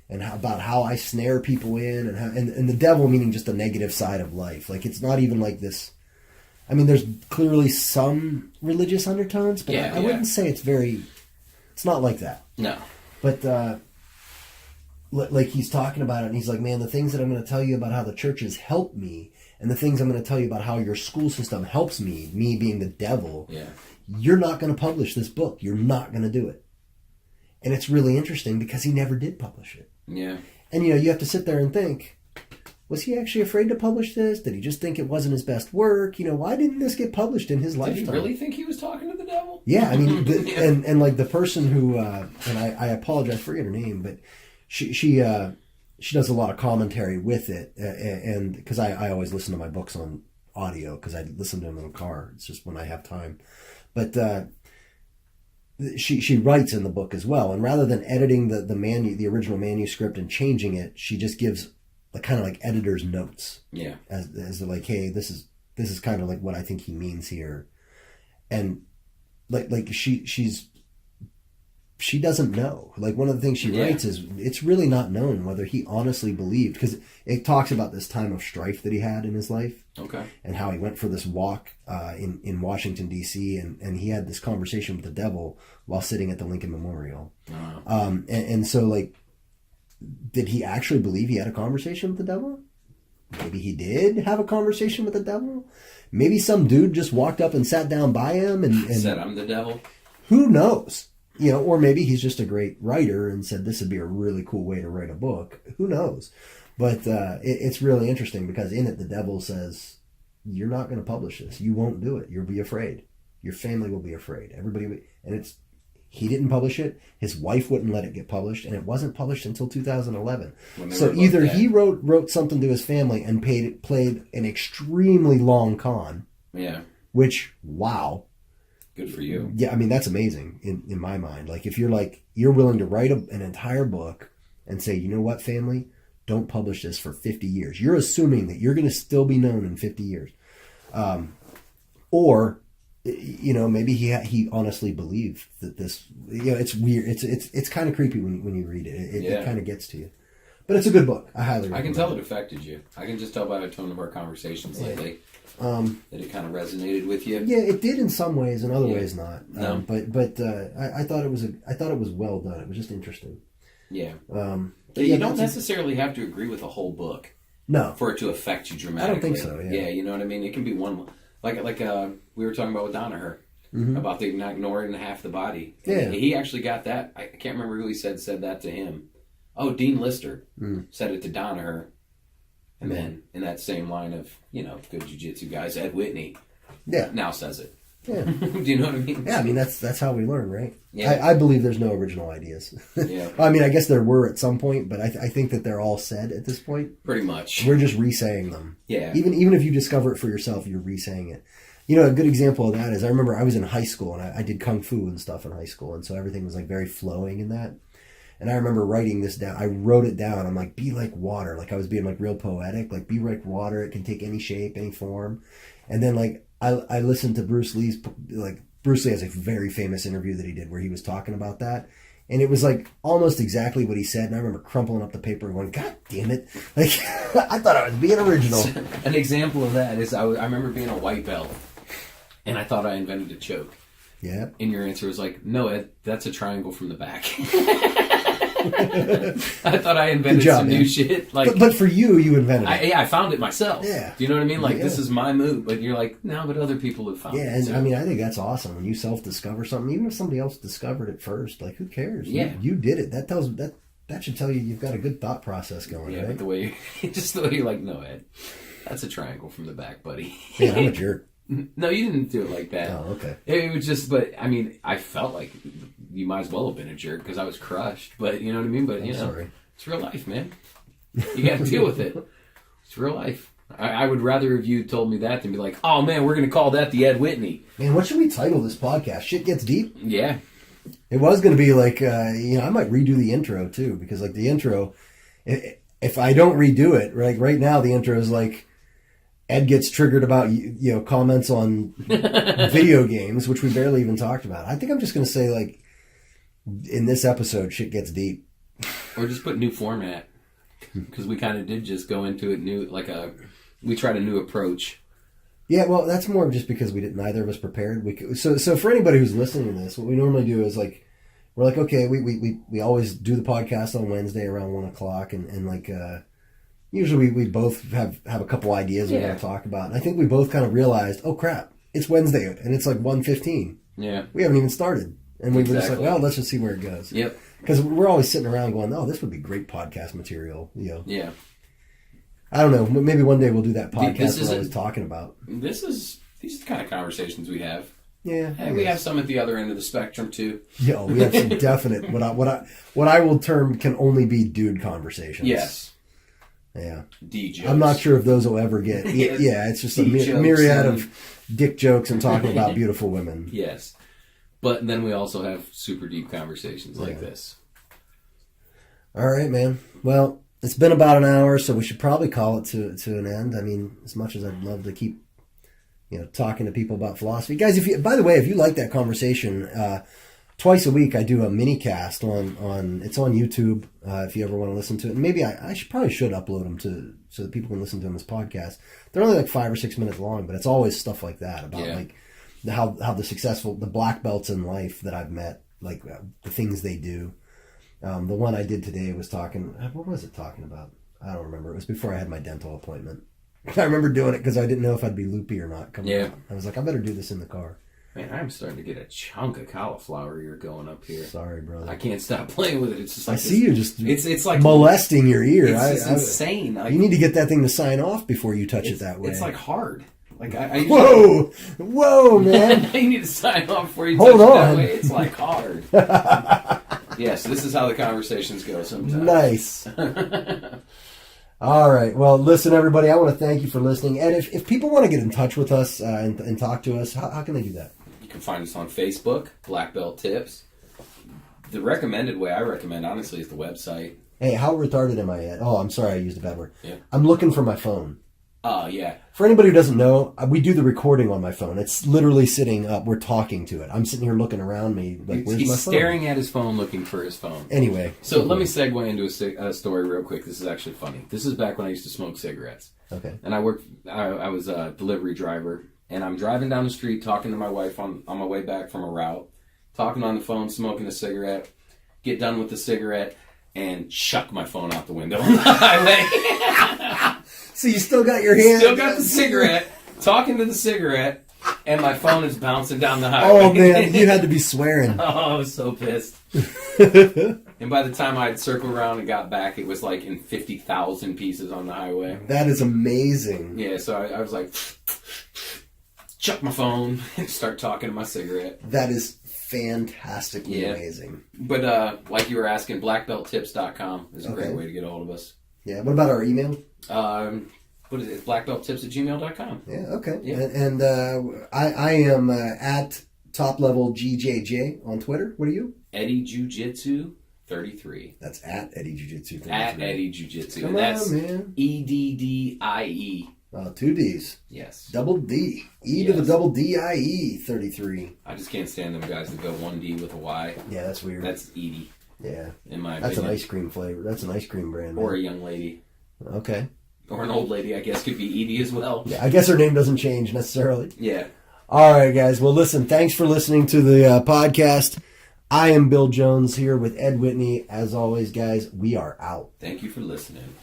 and about how I snare people in and the devil meaning just the negative side of life. Like it's not even like this. I mean, there's clearly some religious undertones, but I wouldn't say it's not like that. No. But, like he's talking about it and he's like, man, the things that I'm going to tell you about how the church has helped me and the things I'm going to tell you about how your school system helps me being the devil, you're not going to publish this book. You're not going to do it. And it's really interesting because he never did publish it. Yeah. And, you have to sit there and think, was he actually afraid to publish this? Did he just think it wasn't his best work? Why didn't this get published in his lifetime? Did he really think he was talking to the devil? Yeah, I mean, and like the person who, and I apologize, I forget her name, but she does a lot of commentary with it, and because I always listen to my books on audio because I listen to them in the car. It's just when I have time. But she writes in the book as well, and rather than editing the original manuscript and changing it, she just gives kind of like editor's notes. Yeah. As like, hey, this is kind of like what I think he means here, and like she's she doesn't know. Like, one of the things she writes is it's really not known whether he honestly believed, because it talks about this time of strife that he had in his life. Okay. And how he went for this walk in Washington, D.C., and he had this conversation with the devil while sitting at the Lincoln Memorial. And so, like, did he actually believe he had a conversation with the devil? Maybe he did have a conversation with the devil. Maybe some dude just walked up and sat down by him and said, "I'm the devil." Who knows? You know, or maybe he's just a great writer and said this would be a really cool way to write a book. Who knows? But it's really interesting because in it the devil says, "You're not going to publish this. You won't do it. You'll be afraid. Your family will be afraid. Everybody will." And he didn't publish it. His wife wouldn't let it get published, and it wasn't published until 2011. So either he wrote something to his family and played an extremely long con. Yeah. Which, wow. Good for you. Yeah, I mean, that's amazing in my mind. Like, if you're willing to write an entire book and say, you know what, family, don't publish this for 50 years. You're assuming that you're going to still be known in 50 years. Or, you know, maybe he honestly believed that this, you know, it's weird. It's kind of creepy when you read it. It kind of gets to you. But it's a good book. I highly recommend it. I can tell it affected you. I can just tell by the tone of our conversations lately that it kind of resonated with you. Yeah, it did in some ways, in other ways not. No. But I thought it was well done. It was just interesting. Yeah. You don't necessarily have to agree with a whole book. No. For it to affect you dramatically. I don't think so. Yeah. Yeah, you know what I mean. It can be one like we were talking about with Danaher about the not ignoring half the body. Yeah. He actually got that. I can't remember who he said that to him. Oh, Dean Lister said it to Danaher. And then in that same line of, you know, good jiu-jitsu guys, Ed Whitney now says it. Yeah. Do you know what I mean? Yeah, I mean, that's how we learn, right? Yeah. I believe there's no original ideas. Yeah. I mean, I guess there were at some point, but I think that they're all said at this point. Pretty much. We're just re-saying them. Yeah. Even if you discover it for yourself, you're re-saying it. You know, a good example of that is I remember I was in high school, and I did kung fu and stuff in high school, and so everything was like very flowing in that. And I remember writing this down. I wrote it down. I'm like, be like water. Like, I was being like real poetic. Like, be like water. It can take any shape, any form. And then like I listened to Bruce Lee's, like, Bruce Lee has a very famous interview that he did where he was talking about that. And it was like almost exactly what he said. And I remember crumpling up the paper and going, God damn it. Like, I thought I was being original. An example of that is I remember being a white belt and I thought I invented a choke. Yeah. And your answer was like, no, Ed, that's a triangle from the back. I thought I invented some new shit. Like, but for you invented it. I found it myself. Yeah. Do you know what I mean? Like, this is my move. But you're like, no, but other people have found it. Yeah, and I mean, I think that's awesome. When you self-discover something, even if somebody else discovered it first, like, who cares? Yeah. You did it. That should tell you you've got a good thought process going, right? But the way you're like, no, Ed, that's a triangle from the back, buddy. Yeah, I'm a jerk. No, you didn't do it like that. Oh, okay. It was just, but I mean, I felt like you might as well have been a jerk because I was crushed. But you know what I mean? But it's real life, man. You got to deal with it. It's real life. I would rather have you told me that than be like, oh man, we're going to call that the Ed Whitney. Man, what should we title this podcast? Shit Gets Deep? Yeah. It was going to be like, I might redo the intro too, because like the intro, if I don't redo it, like right now the intro is like, Ed gets triggered about, comments on video games, which we barely even talked about. I think I'm just going to say, like, in this episode, shit gets deep. Or just put new format. Because we kind of did just go into it we tried a new approach. Yeah, well, that's more just because neither of us prepared. So for anybody who's listening to this, what we normally do is, like, we're like, okay, we always do the podcast on Wednesday around 1 o'clock, and like, usually we both have a couple ideas we want to talk about. And I think we both kind of realized, oh crap, it's Wednesday and it's like 1:15. Yeah. We haven't even started. And we were just like, well, let's just see where it goes. Yep. Because we're always sitting around going, oh, this would be great podcast material. Yeah. I don't know. Maybe one day we'll do that podcast we're always talking about. These are the kind of conversations we have. Yeah. And we have some at the other end of the spectrum too. Yeah, we have some definite, what I will term can only be dude conversations. Yes. Yeah. D-jokes. I'm not sure if those will ever get... Yeah, it's just a myriad of dick jokes and talking about beautiful women. Yes. But then we also have super deep conversations like this. All right, man. Well, it's been about an hour, so we should probably call it to an end. I mean, as much as I'd love to keep talking to people about philosophy. Guys, by the way, if you like that conversation... twice a week I do a mini cast on it's on YouTube if you ever want to listen to it. And maybe I probably should upload them so that people can listen to them as podcasts. They're only like 5 or 6 minutes long, but it's always stuff like that about like how the black belts in life that I've met, like the things they do. The one I did today was what was it talking about? I don't remember. It was before I had my dental appointment. I remember doing it because I didn't know if I'd be loopy or not. I was like, I better do this in the car. Man, I'm starting to get a chunk of cauliflower ear going up here. Sorry, brother. I can't stop playing with it. It's just like I see you just it's like molesting your ear. It's insane. You need to get that thing to sign off before you touch it that way. It's like hard. Like whoa, man! You need to sign off before you Hold touch on. it that way. It's like hard. Yes, this is how the conversations go sometimes. Nice. All right. Well, listen, everybody. I want to thank you for listening. And if people want to get in touch with us and talk to us, how can they do that? You can find us on Facebook, Black Belt Tips. The recommended way I recommend, honestly, is the website. Hey, how retarded am I at? Oh, I'm sorry, I used a bad word. Yeah. I'm looking for my phone. Yeah. For anybody who doesn't know, we do the recording on my phone. It's literally sitting up. We're talking to it. I'm sitting here looking around me like, where's my phone? He's staring at his phone, looking for his phone. Anyway. So let me segue into a story real quick. This is actually funny. This is back when I used to smoke cigarettes. Okay. And I was a delivery driver, and I'm driving down the street talking to my wife on my way back from a route, talking on the phone, smoking a cigarette, get done with the cigarette, and chuck my phone out the window on the highway. So you still got your hand? Still got the cigarette, talking to the cigarette, and my phone is bouncing down the highway. Oh, man, you had to be swearing. Oh, I was so pissed. And by the time I'd circled around and got back, it was like in 50,000 pieces on the highway. That is amazing. Yeah, so I was like, chuck my phone and start talking to my cigarette. That is fantastically amazing. But like you were asking, blackbelttips.com is a great way to get a hold of us. Yeah, what about our email? What is it? blackbelttips@gmail.com. Yeah, okay. Yeah. And I am at Top Level GJJ on Twitter. What are you? Eddie Jiu-Jitsu 33. That's at Eddie Jiu-Jitsu 33. At Eddie Jiu-Jitsu. Come and that's on, man. EDDIE. 2 D's. Yes. Double D. E to the double D-I-E 33. I just can't stand them guys that go 1D with a Y. Yeah, that's weird. That's Edie. Yeah. In my opinion. That's an ice cream flavor. That's an ice cream brand. Man. Or a young lady. Okay. Or an old lady, I guess, could be Edie as well. Yeah, I guess her name doesn't change necessarily. Yeah. All right, guys. Well, listen, thanks for listening to the podcast. I am Bill Jones here with Ed Whitney. As always, guys, we are out. Thank you for listening.